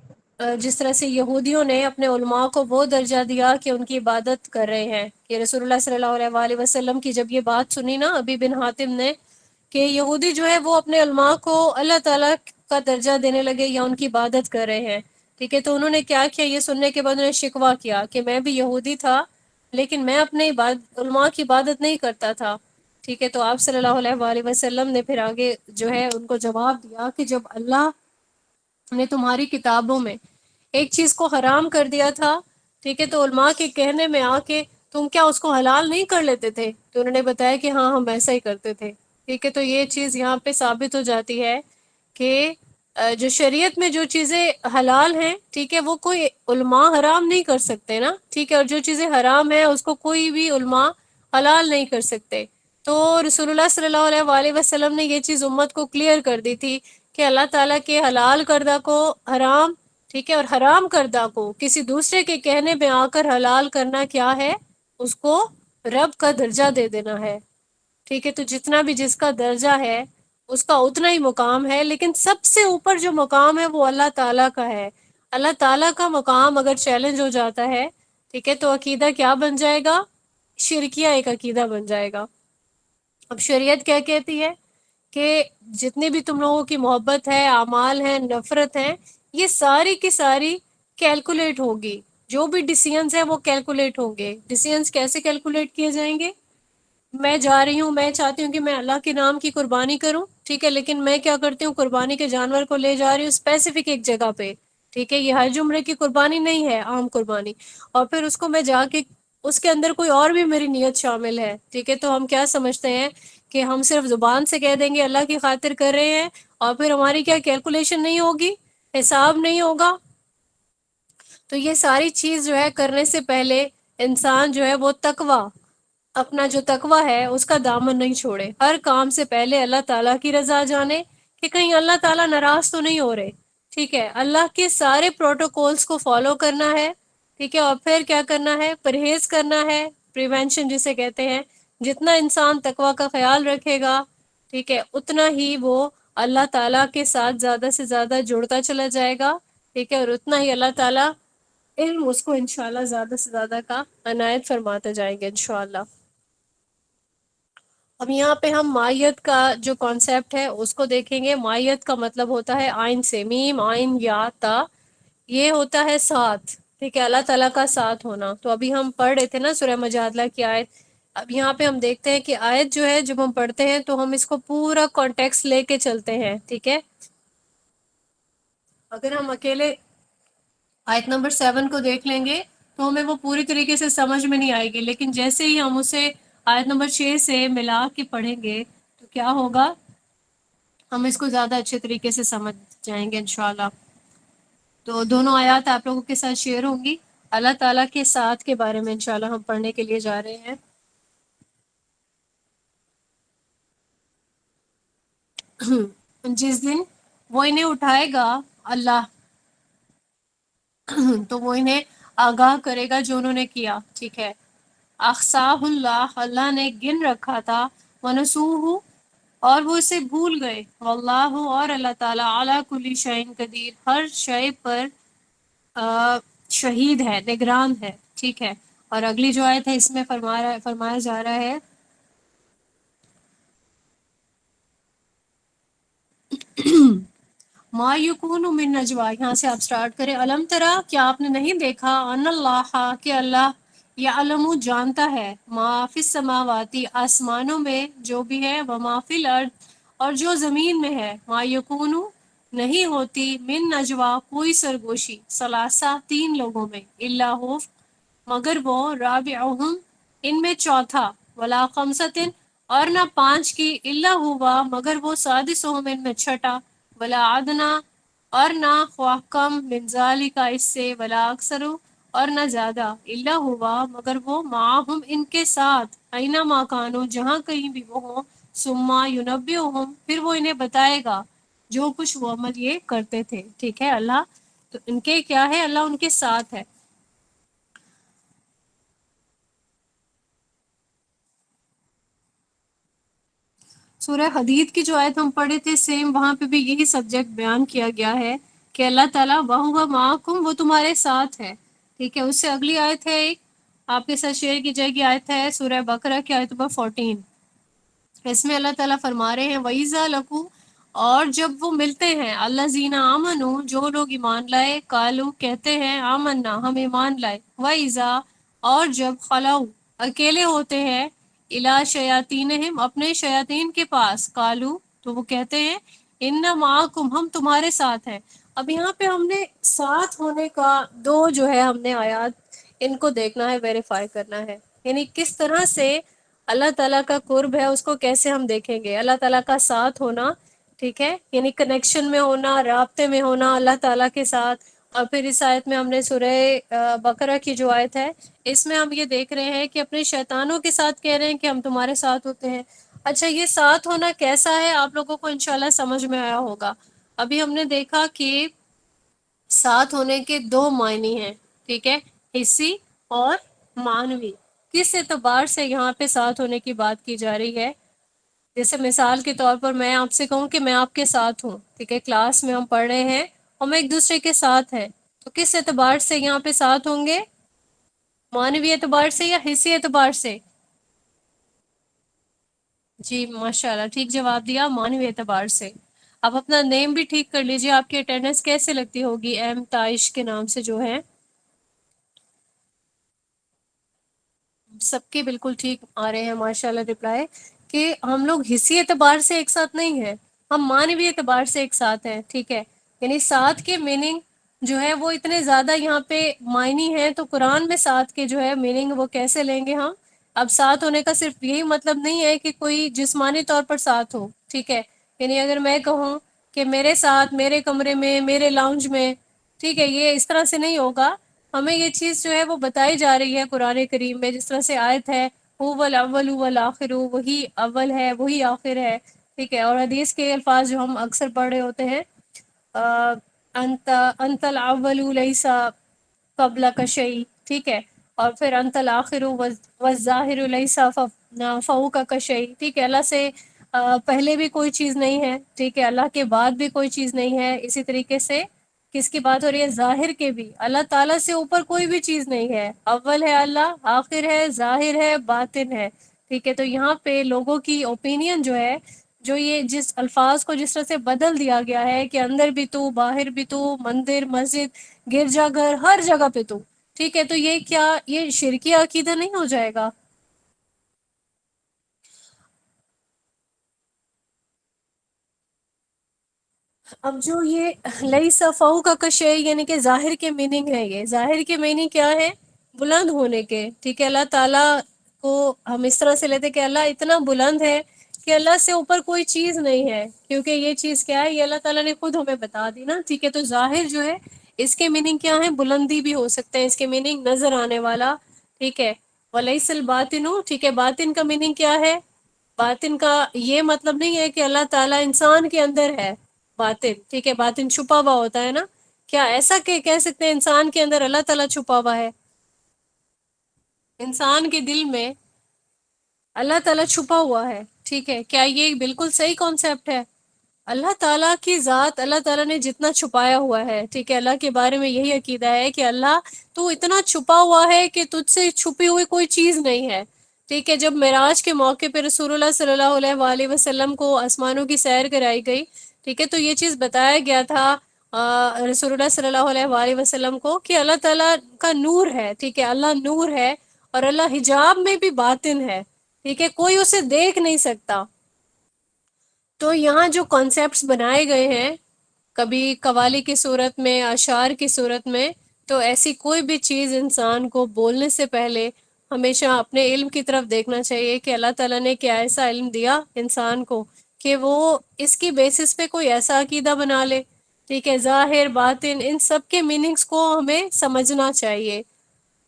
جس طرح سے یہودیوں نے اپنے علماء کو وہ درجہ دیا کہ ان کی عبادت کر رہے ہیں، کہ رسول اللہ صلی اللہ علیہ وآلہ وسلم کی جب یہ بات سنی نا ابی بن حاتم نے کہ یہودی جو ہے وہ اپنے علماء کو اللہ تعالیٰ کا درجہ دینے لگے یا ان کی عبادت کر رہے ہیں، ٹھیک ہے، تو انہوں نے کیا کیا، یہ سننے کے بعد انہوں نے شکوہ کیا کہ میں بھی یہودی تھا لیکن میں اپنے علماء کی عبادت نہیں کرتا تھا، ٹھیک ہے. تو آپ صلی اللہ علیہ وآلہ وسلم نے پھر آگے جو ہے ان کو جواب دیا کہ جب اللہ نے تمہاری کتابوں میں ایک چیز کو حرام کر دیا تھا، ٹھیک ہے، تو علماء کے کہنے میں آ کے تم کیا اس کو حلال نہیں کر لیتے تھے؟ تو انہوں نے بتایا کہ ہاں ہم ایسا ہی کرتے تھے، ٹھیک ہے. تو یہ چیز یہاں پہ ثابت ہو جاتی ہے کہ جو شریعت میں جو چیزیں حلال ہیں، ٹھیک ہے، وہ کوئی علماء حرام نہیں کر سکتے نا، ٹھیک ہے، اور جو چیزیں حرام ہیں اس کو کوئی بھی علماء حلال نہیں کر سکتے. تو رسول اللہ صلی اللہ علیہ وآلہ وسلم نے یہ چیز امت کو کلیئر کر دی تھی کہ اللہ تعالیٰ کے حلال کردہ کو حرام، ٹھیک ہے، اور حرام کردہ کو کسی دوسرے کے کہنے میں آ کر حلال کرنا کیا ہے، اس کو رب کا درجہ دے دینا ہے، ٹھیک ہے. تو جتنا بھی جس کا درجہ ہے اس کا اتنا ہی مقام ہے، لیکن سب سے اوپر جو مقام ہے وہ اللہ تعالیٰ کا ہے. اللہ تعالیٰ کا مقام اگر چیلنج ہو جاتا ہے، ٹھیک ہے، تو عقیدہ کیا بن جائے گا؟ شرکیہ ایک عقیدہ بن جائے گا. اب شریعت کیا کہتی ہے کہ جتنی بھی تم لوگوں کی محبت ہے، اعمال ہیں، نفرت ہے، یہ ساری کی ساری کیلکولیٹ ہوگی، جو بھی ڈیسیژنز ہیں وہ کیلکولیٹ ہوں گے. ڈیسیژنز کیسے کیلکولیٹ کیے جائیں گے؟ میں جا رہی ہوں، میں چاہتی ہوں کہ میں اللہ کے نام کی قربانی کروں، ٹھیک ہے، لیکن میں کیا کرتی ہوں، قربانی کے جانور کو لے جا رہی ہوں اسپیسیفک ایک جگہ پہ، ٹھیک ہے، یہ حج عمرے کی قربانی نہیں ہے، عام قربانی، اور پھر اس کو میں جا کے اس کے اندر کوئی اور بھی میری نیت شامل ہے، ٹھیک ہے. تو ہم کیا سمجھتے ہیں کہ ہم صرف زبان سے کہہ دیں گے اللہ کی خاطر کر رہے ہیں، اور پھر ہماری کیا کیلکولیشن نہیں ہوگی، حساب نہیں ہوگا. تو یہ ساری چیز جو ہے کرنے سے پہلے انسان جو ہے وہ تقوی، اپنا جو تقوی ہے اس کا دامن نہیں چھوڑے. ہر کام سے پہلے اللہ تعالیٰ کی رضا جانے کہ کہیں اللہ تعالیٰ ناراض تو نہیں ہو رہے، ٹھیک ہے، اللہ کے سارے پروٹوکولز کو فالو کرنا ہے، ٹھیک ہے، اور پھر کیا کرنا ہے، پرہیز کرنا ہے، پریونشن جسے کہتے ہیں. جتنا انسان تقوی کا خیال رکھے گا، ٹھیک ہے، اتنا ہی وہ اللہ تعالیٰ کے ساتھ زیادہ سے زیادہ جڑتا چلا جائے گا، ٹھیک ہے، اور اتنا ہی اللہ تعالیٰ علم اس کو انشاءاللہ زیادہ سے زیادہ کا عنایت فرماتے جائیں گے انشاءاللہ. اب یہاں پہ ہم مائیت کا جو کانسیپٹ ہے اس کو دیکھیں گے. مائیت کا مطلب ہوتا ہے آئین سے، میم آئین یا تا، یہ ہوتا ہے ساتھ، ٹھیک ہے، اللہ تعالیٰ کا ساتھ ہونا. تو ابھی ہم پڑھ رہے تھے نا سورہ مجادلہ کی آیت. اب یہاں پہ ہم دیکھتے ہیں کہ آیت جو ہے جب ہم پڑھتے ہیں تو ہم اس کو پورا کانٹیکس لے کے چلتے ہیں، ٹھیک ہے. اگر ہم اکیلے آیت نمبر 7 کو دیکھ لیں گے تو ہمیں وہ پوری طریقے سے سمجھ میں نہیں آئے گی، لیکن جیسے ہی ہم اسے آیت نمبر 6 سے ملا کے پڑھیں گے تو کیا ہوگا، ہم اس کو زیادہ اچھے طریقے سے سمجھ جائیں گے انشاءاللہ۔ تو دونوں آیات آپ لوگوں کے ساتھ شیئر ہوں گی۔ اللہ تعالیٰ کے ساتھ کے بارے میں انشاءاللہ ہم پڑھنے کے لیے جا رہے ہیں۔ جس دن وہ انہیں اٹھائے گا اللہ، تو وہ انہیں آگاہ کرے گا جو انہوں نے کیا، ٹھیک ہے۔ اخصاہ اللہ، اللہ نے گن رکھا تھا، ونسوہ، اور وہ اسے بھول گئے، واللہ، اور اللہ تعالیٰ، علی کل شیء قدیر، ہر شے پر شہید ہے، نگران ہے، ٹھیک ہے۔ اور اگلی جو آیت ہے اس میں فرمایا جا رہا ہے ما یکون من نجوا، یہاں سے آپ سٹارٹ کریں، علم ترا، کیا آپ نے نہیں دیکھا، ان اللہ، کہ اللہ یعلم، جانتا ہے، ما فی السماواتی، آسمانوں میں جو بھی ہے، وما فی الارض، اور جو زمین میں ہے، ما یکون، نہیں ہوتی، من نجوا، کوئی سرگوشی، ثلاثہ، تین لوگوں میں، الا ہو، مگر وہ، رابعہم، ان میں چوتھا، ولا خمسۃ، اور نہ پانچ کی، الا ہوا، مگر وہ، سادسہم، ان میں چھٹا، ولا ادنا، اور نہ خواہ کم، من ذالک، اس سے، ولا اکثر، اور نہ زیادہ، الا ہوا، مگر وہ، معہم، ان کے ساتھ، اینما کانوا، جہاں کہیں بھی وہ ہوں، ثم ینبئہم، پھر وہ انہیں بتائے گا جو کچھ وہ عمل یہ کرتے تھے، ٹھیک ہے۔ اللہ تو ان کے کیا ہے، اللہ ان کے ساتھ ہے۔ سورہ حدید کی جو آیت ہم پڑھے تھے، سیم وہاں پہ بھی یہی سبجیکٹ بیان کیا گیا ہے کہ اللہ تعالیٰ وَهُوَ مَعَكُمْ، وہ تمہارے ساتھ ہے، ٹھیک ہے۔ اس سے اگلی آیت ہے ایک آپ کے ساتھ شیئر کی جائے گی، آیت ہے سورہ بقرہ کی آیت نمبر 14۔ اس میں اللہ تعالیٰ فرما رہے ہیں وَإِذَا لَقُوا، اور جب وہ ملتے ہیں، الَّذِينَ آمَنُوا، جو لوگ ایمان لائے، قالوا، کہتے ہیں، آمنا، ہم ایمان لائے، وَإِذَا، اور جب، خَلَوا، اکیلے ہوتے ہیں، اِلَىٰ شَيَاطِینِہِمْ، اپنے شیاطین کے پاس، قالوا، تو وہ کہتے ہیں، اِنَّ مَعَکُمْ، ہم تمہارے ساتھ ہیں۔ اب یہاں پہ ہم نے ساتھ ہونے کا دو جو ہے ہم نے آیات ان کو دیکھنا ہے، ویریفائی کرنا ہے، یعنی کس طرح سے اللہ تعالیٰ کا قرب ہے اس کو کیسے ہم دیکھیں گے، اللہ تعالیٰ کا ساتھ ہونا، ٹھیک ہے، یعنی کنیکشن میں ہونا، رابطے میں ہونا اللہ تعالیٰ کے ساتھ۔ اور پھر اس آیت میں ہم نے سورہ بقرہ کی جو آیت ہے اس میں ہم یہ دیکھ رہے ہیں کہ اپنے شیطانوں کے ساتھ کہہ رہے ہیں کہ ہم تمہارے ساتھ ہوتے ہیں۔ اچھا، یہ ساتھ ہونا کیسا ہے آپ لوگوں کو انشاءاللہ سمجھ میں آیا ہوگا۔ ابھی ہم نے دیکھا کہ ساتھ ہونے کے دو معنی ہیں، ٹھیک ہے، حصی اور معنوی۔ کس اعتبار سے یہاں پہ ساتھ ہونے کی بات کی جا رہی ہے، جیسے مثال کے طور پر میں آپ سے کہوں کہ میں آپ کے ساتھ ہوں، ٹھیک ہے، کلاس میں ہم پڑھ رہے ہیں، ہم ایک دوسرے کے ساتھ ہیں، تو کس اعتبار سے یہاں پہ ساتھ ہوں گے، معنوی اعتبار سے یا حصی اعتبار سے؟ جی ماشاءاللہ، ٹھیک جواب دیا، معنوی اعتبار سے۔ آپ اپنا نیم بھی ٹھیک کر لیجئے، آپ کی اٹینڈنس کیسے لگتی ہوگی، ایم تائش کے نام سے جو ہے، سب کے بالکل ٹھیک آ رہے ہیں ماشاءاللہ رپلائی، کہ ہم لوگ حصی اعتبار سے ایک ساتھ نہیں ہیں، ہم معنوی اعتبار سے ایک ساتھ ہیں، ٹھیک ہے۔ یعنی ساتھ کے میننگ جو ہے وہ اتنے زیادہ یہاں پہ معنی ہیں، تو قرآن میں ساتھ کے جو ہے میننگ وہ کیسے لیں گے ہم؟ اب ساتھ ہونے کا صرف یہی مطلب نہیں ہے کہ کوئی جسمانی طور پر ساتھ ہو، ٹھیک ہے، یعنی اگر میں کہوں کہ میرے ساتھ، میرے کمرے میں، میرے لاؤنج میں، ٹھیک ہے، یہ اس طرح سے نہیں ہوگا۔ ہمیں یہ چیز جو ہے وہ بتائی جا رہی ہے قرآن کریم میں، جس طرح سے آیت ہے هو الاول والآخر، وہی اول ہے وہی آخر ہے، ٹھیک ہے۔ اور حدیث کے الفاظ جو ہم اکثر پڑھ رہے ہوتے ہیں، انت الاول لیس قبل کا شیء، ٹھیک ہے، اور پھر انت الآخر والظاہر لیس فوق کا شیء، ٹھیک ہے، اللہ سے پہلے بھی کوئی چیز نہیں ہے، ٹھیک ہے، اللہ کے بعد بھی کوئی چیز نہیں ہے۔ اسی طریقے سے کس کی بات ہو رہی ہے، ظاہر کے بھی، اللہ تعالیٰ سے اوپر کوئی بھی چیز نہیں ہے، اول ہے اللہ، آخر ہے، ظاہر ہے، باطن ہے، ٹھیک ہے۔ تو یہاں پہ لوگوں کی اوپینین جو ہے، جو یہ جس الفاظ کو جس طرح سے بدل دیا گیا ہے کہ اندر بھی تو، باہر بھی تو، مندر، مسجد، گرجا گھر، ہر جگہ پہ تو، ٹھیک ہے، تو یہ کیا، یہ شرکی عقیدہ نہیں ہو جائے گا؟ اب جو یہ لئی صفاؤ کا کشے یعنی کہ ظاہر کے میننگ ہے، یہ ظاہر کے میننگ کیا ہے؟ بلند ہونے کے، ٹھیک ہے۔ اللہ تعالیٰ کو ہم اس طرح سے لیتے کہ اللہ اتنا بلند ہے کہ اللہ سے اوپر کوئی چیز نہیں ہے، کیونکہ یہ چیز کیا ہے، یہ اللہ تعالیٰ نے خود ہمیں بتا دی نا، ٹھیک ہے۔ تو ظاہر جو ہے اس کے میننگ کیا ہے؟ بلندی بھی ہو سکتا ہے، اس کے میننگ نظر آنے والا، ٹھیک ہے۔ وَلَيْسَ الْبَاطِنُ، ٹھیک ہے۔ باطن کا میننگ کیا ہے؟ باطن کا یہ مطلب نہیں ہے کہ اللہ تعالیٰ انسان کے اندر ہے، باطن، ٹھیک ہے۔ باطن چھپا ہوا ہوتا ہے نا، کیا ایسا کہ کہہ سکتے ہیں انسان کے اندر اللہ تعالیٰ چھپا ہوا ہے؟ انسان کے دل میں اللہ تعالیٰ چھپا ہوا ہے، ٹھیک ہے۔ کیا یہ بالکل صحیح کانسیپٹ ہے؟ اللہ تعالیٰ کی ذات اللہ تعالیٰ نے جتنا چھپایا ہوا ہے، ٹھیک ہے، اللہ کے بارے میں یہی عقیدہ ہے کہ اللہ تو اتنا چھپا ہوا ہے کہ تجھ سے چھپی ہوئی کوئی چیز نہیں ہے، ٹھیک ہے۔ جب معراج کے موقع پہ رسول اللہ صلی اللہ علیہ وآلہ وسلم کو آسمانوں کی سیر کرائی گئی، ٹھیک ہے، تو یہ چیز بتایا گیا تھا رسول اللہ صلی اللہ علیہ وآلہ وسلم کو کہ اللہ تعالیٰ کا نور ہے، ٹھیک ہے، اللہ نور ہے، اور اللہ حجاب میں بھی باطن ہے، ٹھیک ہے، کوئی اسے دیکھ نہیں سکتا۔ تو یہاں جو کانسیپٹس بنائے گئے ہیں، کبھی قوالی کی صورت میں، اشعار کی صورت میں، تو ایسی کوئی بھی چیز انسان کو بولنے سے پہلے ہمیشہ اپنے علم کی طرف دیکھنا چاہیے کہ اللہ تعالیٰ نے کیا ایسا علم دیا انسان کو کہ وہ اس کی بیسس پہ کوئی ایسا عقیدہ بنا لے، ٹھیک ہے۔ ظاہر باطن ان سب کے میننگز کو ہمیں سمجھنا چاہیے۔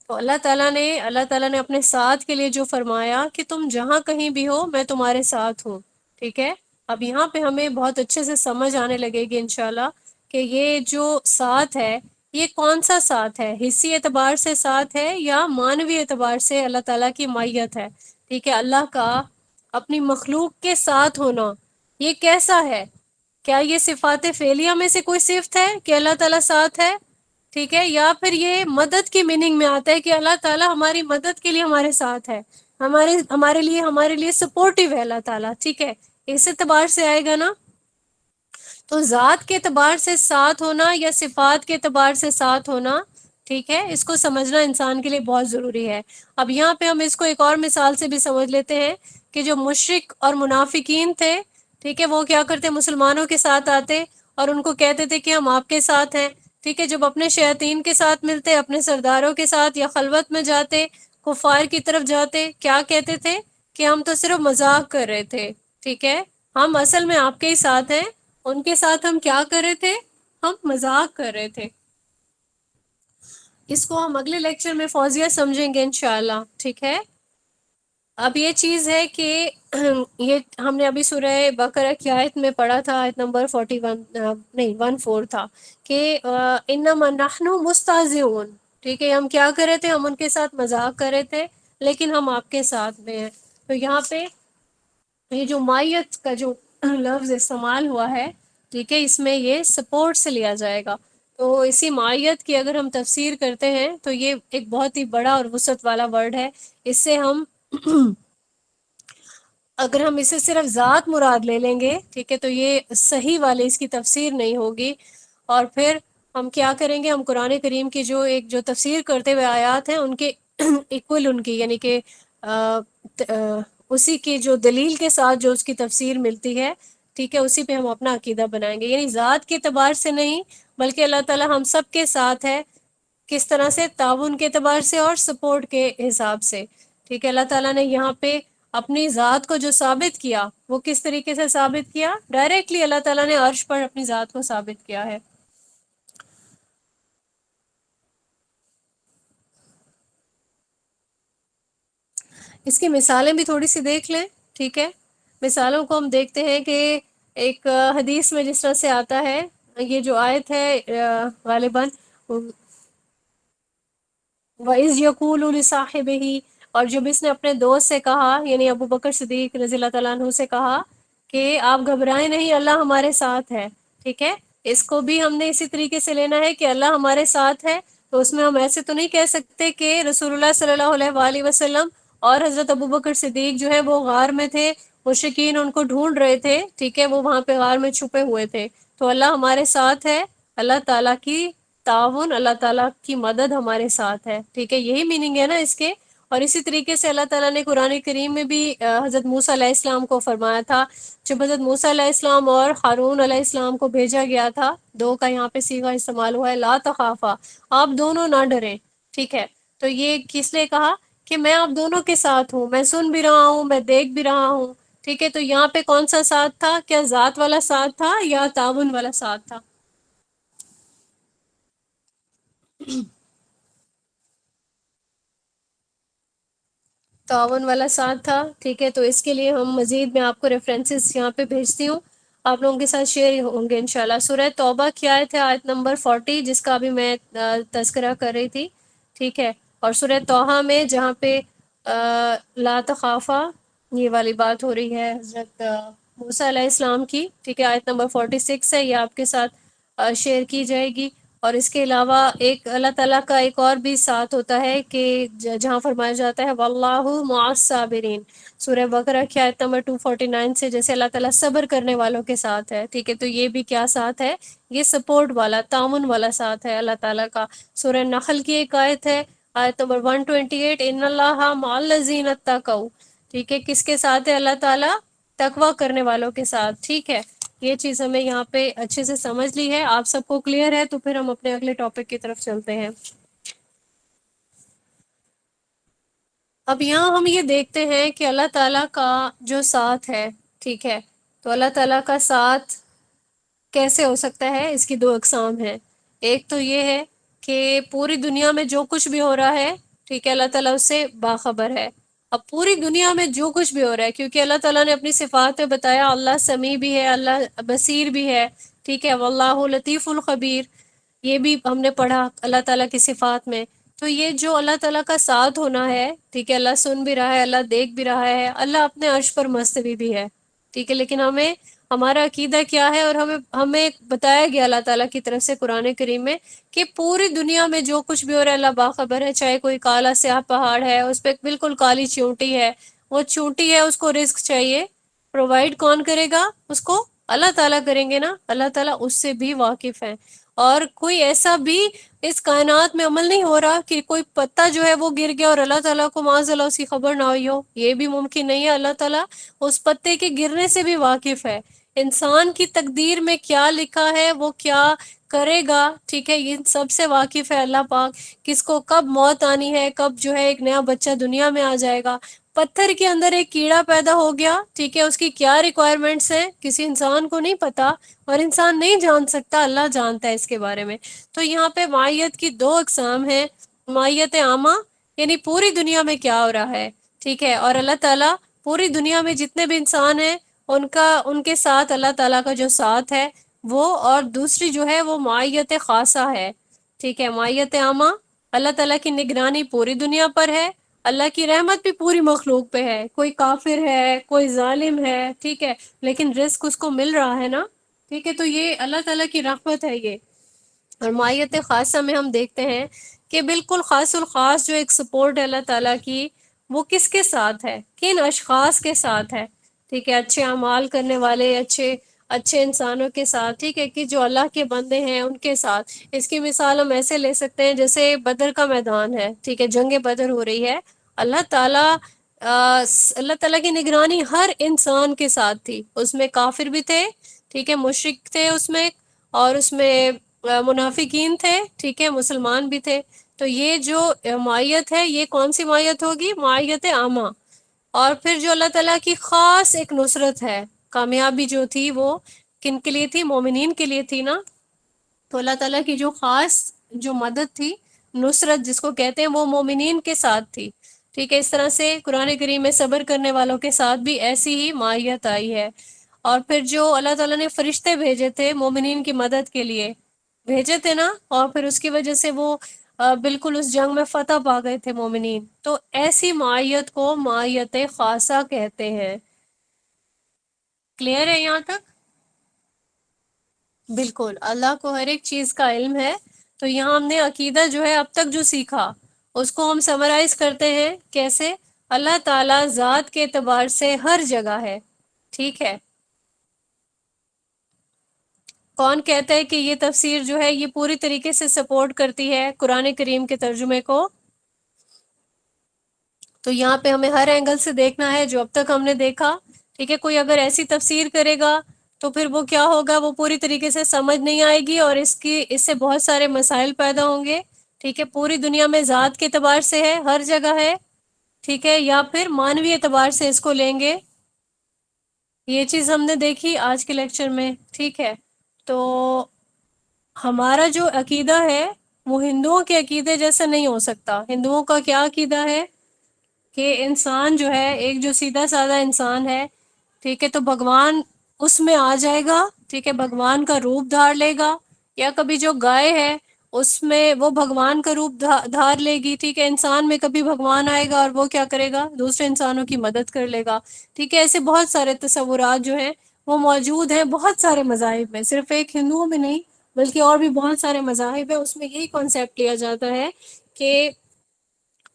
تو اللہ تعالیٰ نے اپنے ساتھ کے لیے جو فرمایا کہ تم جہاں کہیں بھی ہو میں تمہارے ساتھ ہوں، ٹھیک ہے۔ اب یہاں پہ ہمیں بہت اچھے سے سمجھ آنے لگے گی انشاءاللہ کہ یہ جو ساتھ ہے یہ کون سا ساتھ ہے، حصی اعتبار سے ساتھ ہے یا معنوی اعتبار سے اللہ تعالیٰ کی معیت ہے، ٹھیک ہے۔ اللہ کا اپنی مخلوق کے ساتھ ہونا یہ کیسا ہے؟ کیا یہ صفات فعلیہ میں سے کوئی صفت ہے کہ اللہ تعالیٰ ساتھ ہے، ٹھیک ہے، یا پھر یہ مدد کی میننگ میں آتا ہے کہ اللہ تعالیٰ ہماری مدد کے لیے ہمارے ساتھ ہے، ہمارے لیے سپورٹیو ہے اللہ تعالیٰ، ٹھیک ہے، اس اعتبار سے آئے گا نا۔ تو ذات کے اعتبار سے ساتھ ہونا یا صفات کے اعتبار سے ساتھ ہونا، ٹھیک ہے، اس کو سمجھنا انسان کے لیے بہت ضروری ہے۔ اب یہاں پہ ہم اس کو ایک اور مثال سے بھی سمجھ لیتے ہیں کہ جو مشرک اور منافقین تھے، ٹھیک ہے، وہ کیا کرتے؟ مسلمانوں کے ساتھ آتے اور ان کو کہتے تھے کہ ہم آپ کے ساتھ ہیں، ٹھیک ہے۔ جب اپنے شیاطین کے ساتھ ملتے، اپنے سرداروں کے ساتھ یا خلوت میں جاتے، کفار کی طرف جاتے، کیا کہتے تھے کہ ہم تو صرف مذاق کر رہے تھے، ٹھیک ہے، ہم اصل میں آپ کے ہی ساتھ ہیں۔ ان کے ساتھ ہم کیا کر رہے تھے؟ ہم مذاق کر رہے تھے۔ اس کو ہم اگلے لیکچر میں فوزیہ سمجھیں گے انشاءاللہ، ٹھیک ہے۔ اب یہ چیز ہے کہ یہ ہم نے ابھی سورہ بقرہ کی آیت میں پڑھا تھا، آیت نمبر 41 نہیں 14 تھا کہ انما نحن مستہزئون، ٹھیک ہے، ہم کیا کر رہے تھے؟ ہم ان کے ساتھ مذاق کر رہے تھے، لیکن ہم آپ کے ساتھ میں ہیں۔ تو یہاں پہ یہ جو مائیت کا جو لفظ استعمال ہوا ہے، ٹھیک ہے، اس میں یہ سپورٹ سے لیا جائے گا۔ تو اسی مائیت کی اگر ہم تفسیر کرتے ہیں تو یہ ایک بہت ہی بڑا اور وسعت والا ورڈ ہے۔ اس سے ہم اگر ہم اسے صرف ذات مراد لے لیں گے، ٹھیک ہے، تو یہ صحیح والے اس کی تفسیر نہیں ہوگی، اور پھر ہم کیا کریں گے؟ ہم قرآن کریم کی جو تفسیر کرتے ہوئے آیات ہیں ان کے ایکول ان کی یعنی کہ اسی کی جو دلیل کے ساتھ جو اس کی تفسیر ملتی ہے، ٹھیک ہے، اسی پہ ہم اپنا عقیدہ بنائیں گے، یعنی ذات کے اعتبار سے نہیں بلکہ اللہ تعالیٰ ہم سب کے ساتھ ہے۔ کس طرح سے؟ تعاون کے اعتبار سے اور سپورٹ کے حساب سے، ٹھیک ہے۔ اللہ تعالیٰ نے یہاں پہ اپنی ذات کو جو ثابت کیا وہ کس طریقے سے ثابت کیا؟ ڈائریکٹلی اللہ تعالیٰ نے عرش پر اپنی ذات کو ثابت کیا ہے۔ اس کی مثالیں بھی تھوڑی سی دیکھ لیں، ٹھیک ہے۔ مثالوں کو ہم دیکھتے ہیں کہ ایک حدیث میں جس طرح سے آتا ہے، یہ جو آیت ہے غالباً وَإِذْ يَقُولُ لِصَاحِبِهِ، اور جب اس نے اپنے دوست سے کہا، یعنی ابو بکر صدیق رضی اللہ تعالیٰ عنہ سے کہا کہ آپ گھبرائیں نہیں، اللہ ہمارے ساتھ ہے، ٹھیک ہے۔ اس کو بھی ہم نے اسی طریقے سے لینا ہے کہ اللہ ہمارے ساتھ ہے، تو اس میں ہم ایسے تو نہیں کہہ سکتے کہ رسول اللہ صلی اللہ علیہ وآلہ وسلم اور حضرت ابو بکر صدیق جو ہے وہ غار میں تھے، مشرکین ان کو ڈھونڈ رہے تھے، ٹھیک ہے، وہ وہاں پہ غار میں چھپے ہوئے تھے، تو اللہ ہمارے ساتھ ہے، اللہ تعالیٰ کی تعاون، اللہ تعالیٰ کی مدد ہمارے ساتھ ہے، ٹھیک ہے، یہی میننگ ہے نا اس کے۔ اور اسی طریقے سے اللہ تعالیٰ نے قرآن کریم میں بھی حضرت موسیٰ علیہ السلام کو فرمایا تھا، جب حضرت موسیٰ علیہ السلام اور ہارون علیہ السلام کو بھیجا گیا تھا، دو کا یہاں پہ صیغہ استعمال ہوا ہے، لا تخافا، آپ دونوں نہ ڈریں، ٹھیک ہے؟ تو یہ کس لیے کہا کہ میں آپ دونوں کے ساتھ ہوں، میں سن بھی رہا ہوں، میں دیکھ بھی رہا ہوں، ٹھیک ہے؟ تو یہاں پہ کون سا ساتھ تھا؟ کیا ذات والا ساتھ تھا یا تعاون والا ساتھ تھا؟ تعاون والا ساتھ تھا، ٹھیک ہے؟ تو اس کے لیے ہم مزید میں آپ کو ریفرنسز یہاں پہ بھیجتی ہوں، آپ لوگوں کے ساتھ شیئر ہوں گے انشاءاللہ۔ سورہ توبہ کی آیت ہے آیت نمبر 40، جس کا بھی میں تذکرہ کر رہی تھی، ٹھیک ہے؟ اور سورہ توحہ میں جہاں پہ لا تخافا یہ والی بات ہو رہی ہے حضرت موسیٰ علیہ السلام کی، ٹھیک ہے؟ آیت نمبر 46 ہے، یہ آپ کے ساتھ شیئر کی جائے گی۔ اور اس کے علاوہ ایک اللہ تعالیٰ کا ایک اور بھی ساتھ ہوتا ہے کہ جہاں فرمایا جاتا ہے واللہ مع الصابرین، سورہ بقرہ کی آیت نمبر 249 سے، جیسے اللہ تعالیٰ صبر کرنے والوں کے ساتھ ہے، ٹھیک ہے؟ تو یہ بھی کیا ساتھ ہے؟ یہ سپورٹ والا، تعاون والا ساتھ ہے اللہ تعالیٰ کا۔ سورہ نحل کی ایک آیت ہے آیت نمبر 128، ان اللہ مع الذین اتقوا، ٹھیک ہے؟ کس کے ساتھ ہے اللہ تعالیٰ؟ تقوی کرنے والوں کے ساتھ، ٹھیک ہے؟ یہ چیز ہمیں یہاں پہ اچھے سے سمجھ لی ہے، آپ سب کو کلیئر ہے؟ تو پھر ہم اپنے اگلے ٹاپک کی طرف چلتے ہیں۔ اب یہاں ہم یہ دیکھتے ہیں کہ اللہ تعالیٰ کا جو ساتھ ہے، ٹھیک ہے؟ تو اللہ تعالیٰ کا ساتھ کیسے ہو سکتا ہے؟ اس کی دو اقسام ہیں۔ ایک تو یہ ہے کہ پوری دنیا میں جو کچھ بھی ہو رہا ہے، ٹھیک ہے، اللہ تعالیٰ اس سے باخبر ہے۔ اب پوری دنیا میں جو کچھ بھی ہو رہا ہے، کیونکہ اللہ تعالیٰ نے اپنی صفات میں بتایا اللہ سمیع بھی ہے، اللہ بصیر بھی ہے، ٹھیک ہے؟ واللہ لطیف الخبیر، یہ بھی ہم نے پڑھا اللہ تعالیٰ کی صفات میں۔ تو یہ جو اللہ تعالیٰ کا ساتھ ہونا ہے، ٹھیک ہے، اللہ سن بھی رہا ہے، اللہ دیکھ بھی رہا ہے، اللہ اپنے عرش پر مستوی بھی ہے، ٹھیک ہے؟ لیکن ہمیں ہمارا عقیدہ کیا ہے؟ اور ہمیں بتایا گیا اللہ تعالیٰ کی طرف سے قرآن کریم میں کہ پوری دنیا میں جو کچھ بھی ہو رہا ہے اللہ باخبر ہے، چاہے کوئی کالا سیاہ پہاڑ ہے، اس پہ بالکل کالی چونٹی ہے، وہ چونٹی ہے، اس کو رزق چاہیے، پرووائڈ کون کرے گا اس کو؟ اللہ تعالیٰ کریں گے نا، اللہ تعالیٰ اس سے بھی واقف ہے۔ اور کوئی ایسا بھی اس کائنات میں عمل نہیں ہو رہا کہ کوئی پتا جو ہے وہ گر گیا اور اللہ تعالیٰ کو معاذ اللہ اس کی خبر نہ ہوئی ہو، یہ بھی ممکن نہیں ہے۔ اللہ تعالیٰ اس پتے کے گرنے سے بھی واقف ہے، انسان کی تقدیر میں کیا لکھا ہے، وہ کیا کرے گا، ٹھیک ہے، یہ سب سے واقف ہے اللہ پاک۔ کس کو کب موت آنی ہے، کب جو ہے ایک نیا بچہ دنیا میں آ جائے گا، پتھر کے اندر ایک کیڑا پیدا ہو گیا، ٹھیک ہے، اس کی کیا ریکوائرمنٹس ہیں کسی انسان کو نہیں پتا، اور انسان نہیں جان سکتا، اللہ جانتا ہے اس کے بارے میں۔ تو یہاں پہ معیت کی دو اقسام ہیں، معیت عامہ یعنی پوری دنیا میں کیا ہو رہا ہے، ٹھیک ہے، اور اللہ تعالیٰ پوری دنیا میں جتنے بھی انسان ہیں ان کے ساتھ اللہ تعالیٰ کا جو ساتھ ہے وہ، اور دوسری جو ہے وہ معیت خاصہ ہے، ٹھیک ہے؟ معیت عامہ، اللہ تعالیٰ کی نگرانی پوری دنیا پر ہے، اللہ کی رحمت بھی پوری مخلوق پہ ہے، کوئی کافر ہے، کوئی ظالم ہے، ٹھیک ہے، لیکن رزق اس کو مل رہا ہے نا، ٹھیک ہے؟ تو یہ اللہ تعالیٰ کی رحمت ہے یہ۔ اور معیت خاصہ میں ہم دیکھتے ہیں کہ بالکل خاص الخاص جو ایک سپورٹ ہے اللہ تعالیٰ کی، وہ کس کے ساتھ ہے؟ کن اشخاص کے ساتھ ہے؟ ٹھیک ہے، اچھے اعمال کرنے والے، اچھے انسانوں کے ساتھ، ٹھیک ہے، کہ جو اللہ کے بندے ہیں ان کے ساتھ۔ اس کی مثال ہم ایسے لے سکتے ہیں جیسے بدر کا میدان ہے، ٹھیک ہے، جنگ بدر ہو رہی ہے، اللہ تعالیٰ اللہ تعالیٰ کی نگرانی ہر انسان کے ساتھ تھی، اس میں کافر بھی تھے، ٹھیک ہے، مشرک تھے اس میں، اور اس میں منافقین تھے، ٹھیک ہے، مسلمان بھی تھے۔ تو یہ جو معیت ہے یہ کون سی معیت ہوگی؟ معیت عامہ۔ اور پھر جو اللہ تعالیٰ کی خاص ایک نصرت ہے، کامیابی جو تھی وہ کن کے لیے تھی؟ مومنین کے لیے تھی نا۔ تو اللہ تعالیٰ کی جو خاص جو مدد تھی، نصرت جس کو کہتے ہیں، وہ مومنین کے ساتھ تھی، ٹھیک ہے؟ اس طرح سے قرآن کریم میں صبر کرنے والوں کے ساتھ بھی ایسی ہی معیت آئی ہے۔ اور پھر جو اللہ تعالیٰ نے فرشتے بھیجے تھے مومنین کی مدد کے لیے، بھیجے تھے نا، اور پھر اس کی وجہ سے وہ بالکل اس جنگ میں فتح پا گئے تھے مومنین۔ تو ایسی معیت کو معیت خاصہ کہتے ہیں۔ کلیئر ہے یہاں تک؟ بالکل، اللہ کو ہر ایک چیز کا علم ہے۔ تو یہاں ہم نے عقیدہ جو ہے اب تک جو سیکھا اس کو ہم سمرائز کرتے ہیں کیسے؟ اللہ تعالیٰ ذات کے اعتبار سے ہر جگہ ہے، ٹھیک ہے؟ کون کہتا ہے کہ یہ تفسیر جو ہے یہ پوری طریقے سے سپورٹ کرتی ہے قرآن کریم کے ترجمے کو؟ تو یہاں پہ ہمیں ہر اینگل سے دیکھنا ہے جو اب تک ہم نے دیکھا، ٹھیک ہے. کوئی اگر ایسی تفسیر کرے گا تو پھر وہ کیا ہوگا، وہ پوری طریقے سے سمجھ نہیں آئے گی، اور اس سے بہت سارے مسائل پیدا ہوں گے. ٹھیک ہے، پوری دنیا میں ذات کے اعتبار سے ہے، ہر جگہ ہے، ٹھیک ہے، یا پھر مانوی اعتبار سے اس کو لیں گے. یہ چیز ہم نے دیکھی آج کے لیکچر میں. ٹھیک ہے، تو ہمارا جو عقیدہ ہے وہ ہندوؤں کے عقیدے جیسا نہیں ہو سکتا. ہندوؤں کا کیا عقیدہ ہے کہ انسان جو ہے ایک جو سیدھا سادہ انسان ہے، ٹھیک ہے، تو بھگوان اس میں آ جائے گا، ٹھیک ہے، بھگوان کا روپ دھار لے گا. یا کبھی جو گائے ہے اس میں وہ بھگوان کا روپ دھار لے گی، ٹھیک ہے. انسان میں کبھی بھگوان آئے گا اور وہ کیا کرے گا، دوسرے انسانوں کی مدد کر لے گا. ٹھیک ہے، ایسے بہت سارے تصورات جو ہیں وہ موجود ہیں بہت سارے مذاہب میں، صرف ایک ہندوؤں میں نہیں بلکہ اور بھی بہت سارے مذاہب ہیں. اس میں یہی کانسیپٹ لیا جاتا ہے کہ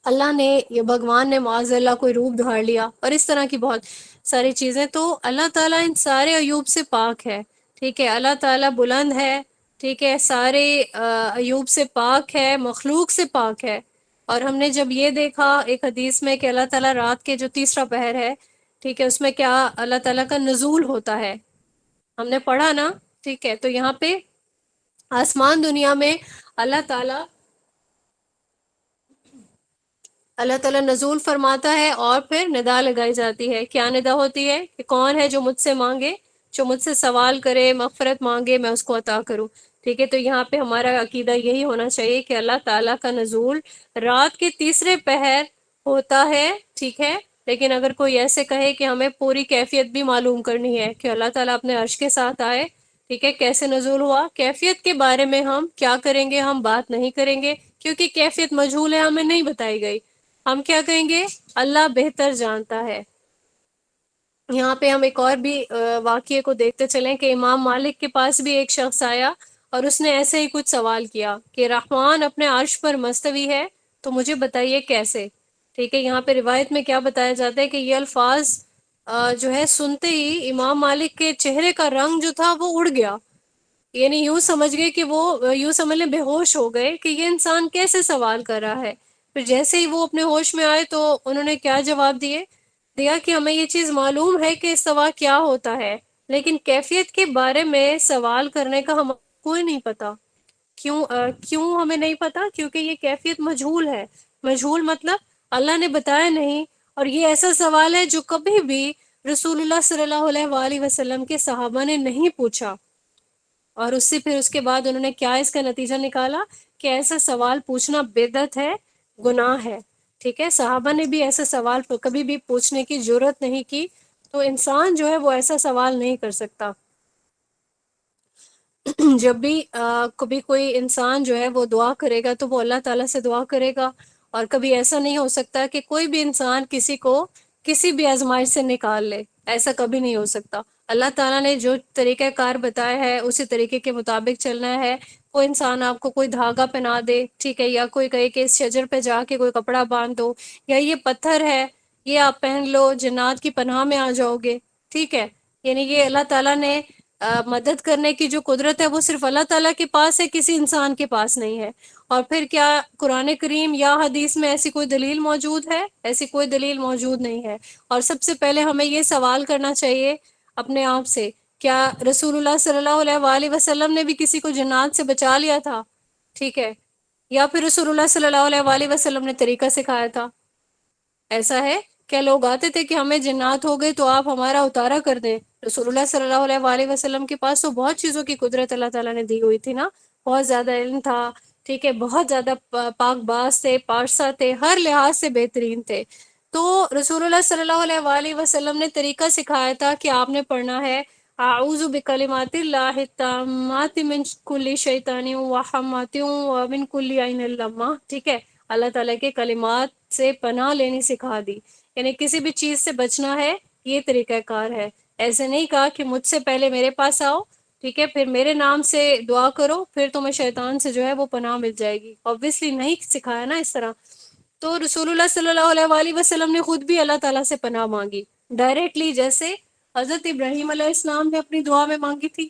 اللہ نے یا بھگوان نے معاذ اللہ کوئی روپ دھار لیا، اور اس طرح کی بہت ساری چیزیں. تو اللہ تعالیٰ ان سارے عیوب سے پاک ہے. ٹھیک ہے، اللہ تعالیٰ بلند ہے، ٹھیک ہے، سارے عیوب سے پاک ہے، مخلوق سے پاک ہے. اور ہم نے جب یہ دیکھا ایک حدیث میں کہ اللہ تعالیٰ رات کے جو تیسرا پہر ہے، ٹھیک ہے، اس میں کیا اللہ تعالیٰ کا نزول ہوتا ہے، ہم نے پڑھا نا. ٹھیک ہے، تو یہاں پہ آسمان دنیا میں اللہ تعالیٰ نزول فرماتا ہے، اور پھر ندا لگائی جاتی ہے. کیا ندا ہوتی ہے کہ کون ہے جو مجھ سے مانگے، جو مجھ سے سوال کرے، مغفرت مانگے، میں اس کو عطا کروں. ٹھیک ہے، تو یہاں پہ ہمارا عقیدہ یہی ہونا چاہیے کہ اللہ تعالیٰ کا نزول رات کے تیسرے پہر ہوتا ہے. ٹھیک ہے، لیکن اگر کوئی ایسے کہے کہ ہمیں پوری کیفیت بھی معلوم کرنی ہے کہ اللہ تعالیٰ اپنے عرش کے ساتھ آئے، ٹھیک ہے، کیسے نزول ہوا، کیفیت کے بارے میں ہم کیا کریں گے، ہم بات نہیں کریں گے، کیونکہ کیفیت مجہول ہے، ہمیں نہیں بتائی گئی. ہم کیا کہیں گے، اللہ بہتر جانتا ہے. یہاں پہ ہم ایک اور بھی واقعے کو دیکھتے چلیں کہ امام مالک کے پاس بھی ایک شخص آیا اور اس نے ایسے ہی کچھ سوال کیا کہ رحمان اپنے عرش پر مستوی ہے تو مجھے بتائیے کیسے. ٹھیک ہے، یہاں پہ روایت میں کیا بتایا جاتا ہے کہ یہ الفاظ جو ہے سنتے ہی امام مالک کے چہرے کا رنگ جو تھا وہ اڑ گیا. یعنی یوں سمجھ گئے کہ وہ یوں سمجھ لیں بے ہوش ہو گئے کہ یہ انسان کیسے سوال کر رہا ہے. پھر جیسے ہی وہ اپنے ہوش میں آئے تو انہوں نے کیا جواب دیا کہ ہمیں یہ چیز معلوم ہے کہ استوا کیا ہوتا ہے، لیکن کیفیت کے بارے میں سوال کرنے کا ہمیں کوئی نہیں پتا. کیوں ہمیں نہیں پتا؟ کیونکہ یہ کیفیت مجہول ہے. مجہول مطلب اللہ نے بتایا نہیں، اور یہ ایسا سوال ہے جو کبھی بھی رسول اللہ صلی اللہ علیہ وآلہ وسلم کے صحابہ نے نہیں پوچھا. اور اس سے پھر اس کے بعد انہوں نے کیا اس کا نتیجہ نکالا کہ ایسا سوال پوچھنا بدعت ہے، گناہ ہے. ٹھیک ہے، صحابہ نے بھی ایسا سوال کبھی بھی پوچھنے کی جرات نہیں کی، تو انسان جو ہے وہ ایسا سوال نہیں کر سکتا. جب بھی کبھی کوئی انسان جو ہے وہ دعا کرے گا تو وہ اللہ تعالیٰ سے دعا کرے گا، اور کبھی ایسا نہیں ہو سکتا کہ کوئی بھی انسان کسی کو کسی بھی آزمائش سے نکال لے، ایسا کبھی نہیں ہو سکتا. اللہ تعالیٰ نے جو طریقہ کار بتایا ہے اسی طریقے کے مطابق چلنا ہے. کوئی انسان آپ کو کوئی دھاگا پہنا دے، ٹھیک ہے، یا کوئی کہے کہ اس شجر پہ جا کے کوئی کپڑا باندھ دو، یا یہ پتھر ہے یہ آپ پہن لو جنات کی پناہ میں آ جاؤ گے. ٹھیک ہے، یعنی یہ اللہ تعالیٰ نے مدد کرنے کی جو قدرت ہے وہ صرف اللہ تعالیٰ کے پاس ہے، کسی انسان کے پاس نہیں ہے. اور پھر کیا قرآن کریم یا حدیث میں ایسی کوئی دلیل موجود ہے؟ ایسی کوئی دلیل موجود نہیں ہے. اور سب سے پہلے ہمیں یہ سوال کرنا چاہیے اپنے آپ سے، کیا رسول اللہ صلی اللہ علیہ وآلہ وسلم نے بھی کسی کو جنات سے بچا لیا تھا؟ ٹھیک ہے، یا پھر رسول اللہ صلی اللہ علیہ وآلہ وسلم نے طریقہ سکھایا تھا؟ ایسا ہے؟ کیا لوگ آتے تھے کہ ہمیں جنات ہو گئی تو آپ ہمارا اتارا کر دیں؟ رسول اللہ صلی اللہ علیہ وآلہ وسلم کے پاس تو بہت چیزوں کی قدرت اللہ تعالیٰ نے دی ہوئی تھی نا، بہت زیادہ علم تھا، ٹھیک ہے، بہت زیادہ پاک باز تھے، پارسا تھے، ہر لحاظ سے بہترین تھے. تو رسول اللہ صلی اللہ علیہ وآلہ وسلم نے طریقہ سکھایا تھا کہ آپ نے پڑھنا ہے اعوذ بکلمات اللہ التامات من کل شیطان وہمات ومن کل عین لامہ. ٹھیک ہے، اللہ تعالیٰ کے کلمات سے پناہ لینی سکھا دی، یعنی کسی بھی چیز سے بچنا ہے، یہ طریقہ کار ہے. ایسے نہیں کہا کہ مجھ سے پہلے میرے پاس آؤ، ٹھیک ہے، پھر میرے نام سے دعا کرو، پھر تمہیں شیطان سے جو ہے وہ پناہ مل جائے گی. obviously نہیں سکھایا نا اس طرح. تو رسول اللہ صلی اللہ علیہ وآلہ وسلم نے خود بھی اللہ تعالیٰ سے پناہ مانگی ڈائریکٹلی، جیسے حضرت ابراہیم علیہ السلام نے اپنی دعا میں مانگی تھی.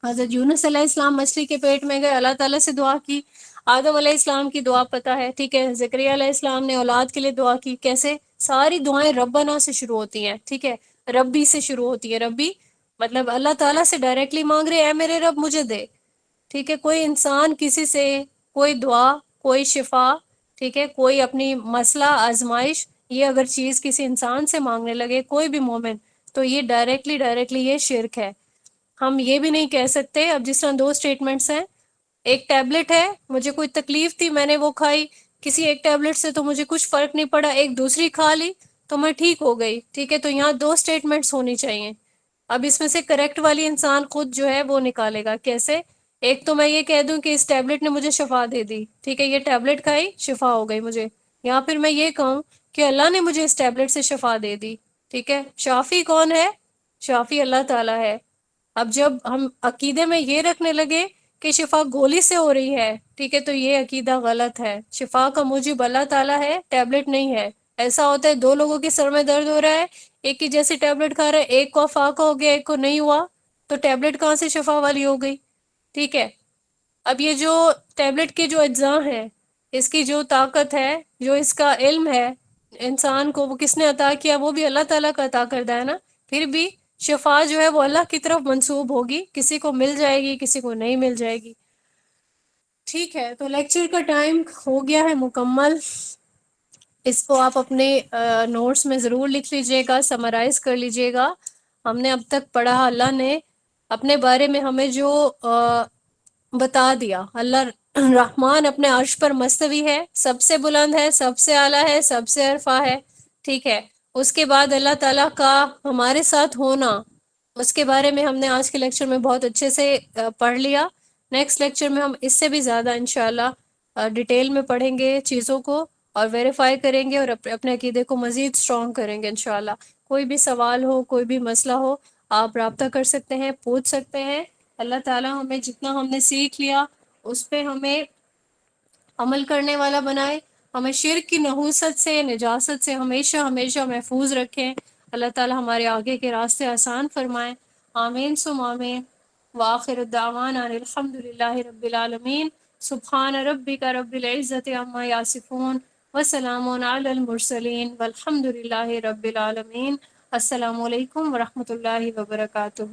حضرت یونس علیہ السلام مچھلی کے پیٹ میں گئے، اللہ تعالیٰ سے دعا کی. آدم علیہ السلام کی دعا پتہ ہے، ٹھیک ہے، زکریا علیہ السلام نے اولاد کے لیے دعا کی، کیسے؟ ساری دعائیں ربنا سے شروع ہوتی ہیں، ٹھیک ہے، ربی سے شروع ہوتی ہے، ربی مطلب اللہ تعالیٰ سے ڈائریکٹلی مانگ رہے، اے میرے رب مجھے دے، ٹھیک ہے۔ کوئی انسان کسی سے کوئی دعا، کوئی شفا، ٹھیک ہے، کوئی اپنی مسئلہ آزمائش، یہ اگر چیز کسی انسان سے مانگنے لگے کوئی بھی مومن، تو یہ ڈائریکٹلی یہ شرک ہے۔ ہم یہ بھی نہیں کہہ سکتے، اب جس طرح دو سٹیٹمنٹس ہیں، ایک ٹیبلٹ ہے، مجھے کوئی تکلیف تھی میں نے وہ کھائی، کسی ایک ٹیبلٹ سے تو مجھے کچھ فرق نہیں پڑا، ایک دوسری کھا لی تو میں ٹھیک ہو گئی، ٹھیک ہے، تو یہاں دو سٹیٹمنٹس ہونی چاہیے۔ اب اس میں سے کریکٹ والی انسان خود جو ہے وہ نکالے گا، کیسے؟ ایک تو میں یہ کہہ دوں کہ اس ٹیبلٹ نے مجھے شفا دے دی، ٹھیک ہے، یہ ٹیبلٹ کھائی شفا ہو گئی مجھے، یا پھر میں یہ کہوں کہ اللہ نے مجھے اس ٹیبلٹ سے شفا دے دی، ٹھیک ہے۔ شافی کون ہے؟ شافی اللہ تعالیٰ ہے۔ اب جب ہم عقیدے میں یہ رکھنے لگے کہ شفا گولی سے ہو رہی ہے، ٹھیک ہے، تو یہ عقیدہ غلط ہے۔ شفا کا موجب اللہ تعالیٰ ہے، ٹیبلٹ نہیں ہے۔ ایسا ہوتا ہے دو لوگوں کے سر میں درد ہو رہا ہے، ایک کی جیسی ٹیبلٹ کھا رہا ہے، ایک کو فاقہ ہو گیا ایک کو نہیں ہوا، تو ٹیبلٹ کہاں سے شفا والی ہو گئی؟ ٹھیک ہے۔ اب یہ جو ٹیبلٹ کے جو اجزاء ہیں، اس کی جو طاقت ہے، جو اس کا علم ہے، انسان کو وہ کس نے عطا کیا؟ وہ بھی اللہ تعالیٰ کا عطا کردہ ہے نا۔ پھر بھی شفا جو ہے وہ اللہ کی طرف منسوب ہوگی، کسی کو مل جائے گی کسی کو نہیں مل جائے گی۔ ٹھیک ہے، تو لیکچر کا ٹائم ہو گیا ہے مکمل، اس کو آپ اپنے نوٹس میں ضرور لکھ لیجئے گا، سمرائز کر لیجئے گا۔ ہم نے اب تک پڑھا، اللہ نے اپنے بارے میں ہمیں جو بتا دیا، اللہ رحمان اپنے عرش پر مستوی ہے، سب سے بلند ہے، سب سے اعلیٰ ہے، سب سے عرفہ ہے، ٹھیک ہے۔ اس کے بعد اللہ تعالیٰ کا ہمارے ساتھ ہونا، اس کے بارے میں ہم نے آج کے لیکچر میں بہت اچھے سے پڑھ لیا۔ نیکسٹ لیکچر میں ہم اس سے بھی زیادہ انشاءاللہ ڈیٹیل میں پڑھیں گے چیزوں کو، اور ویریفائی کریں گے، اور اپنے عقیدے کو مزید اسٹرانگ کریں گے انشاءاللہ۔ کوئی بھی سوال ہو، کوئی بھی مسئلہ ہو، آپ رابطہ کر سکتے ہیں، پوچھ سکتے ہیں۔ اللہ تعالیٰ ہمیں جتنا ہم نے سیکھ لیا اس پہ ہمیں عمل کرنے والا بنائے، ہمیں شرک کی نحوست سے، نجاست سے ہمیشہ ہمیشہ محفوظ رکھیں۔ اللہ تعالیٰ ہمارے آگے کے راستے آسان فرمائیں۔ آمین ثم آمین۔ وآخر الدعوانا ان الحمد للہ رب العالمین۔ سبحان ربک رب العزت عما یصفون وسلام علی المرسلین والحمد للہ رب العالمین۔ السلام علیکم ورحمۃ اللہ وبرکاتہ۔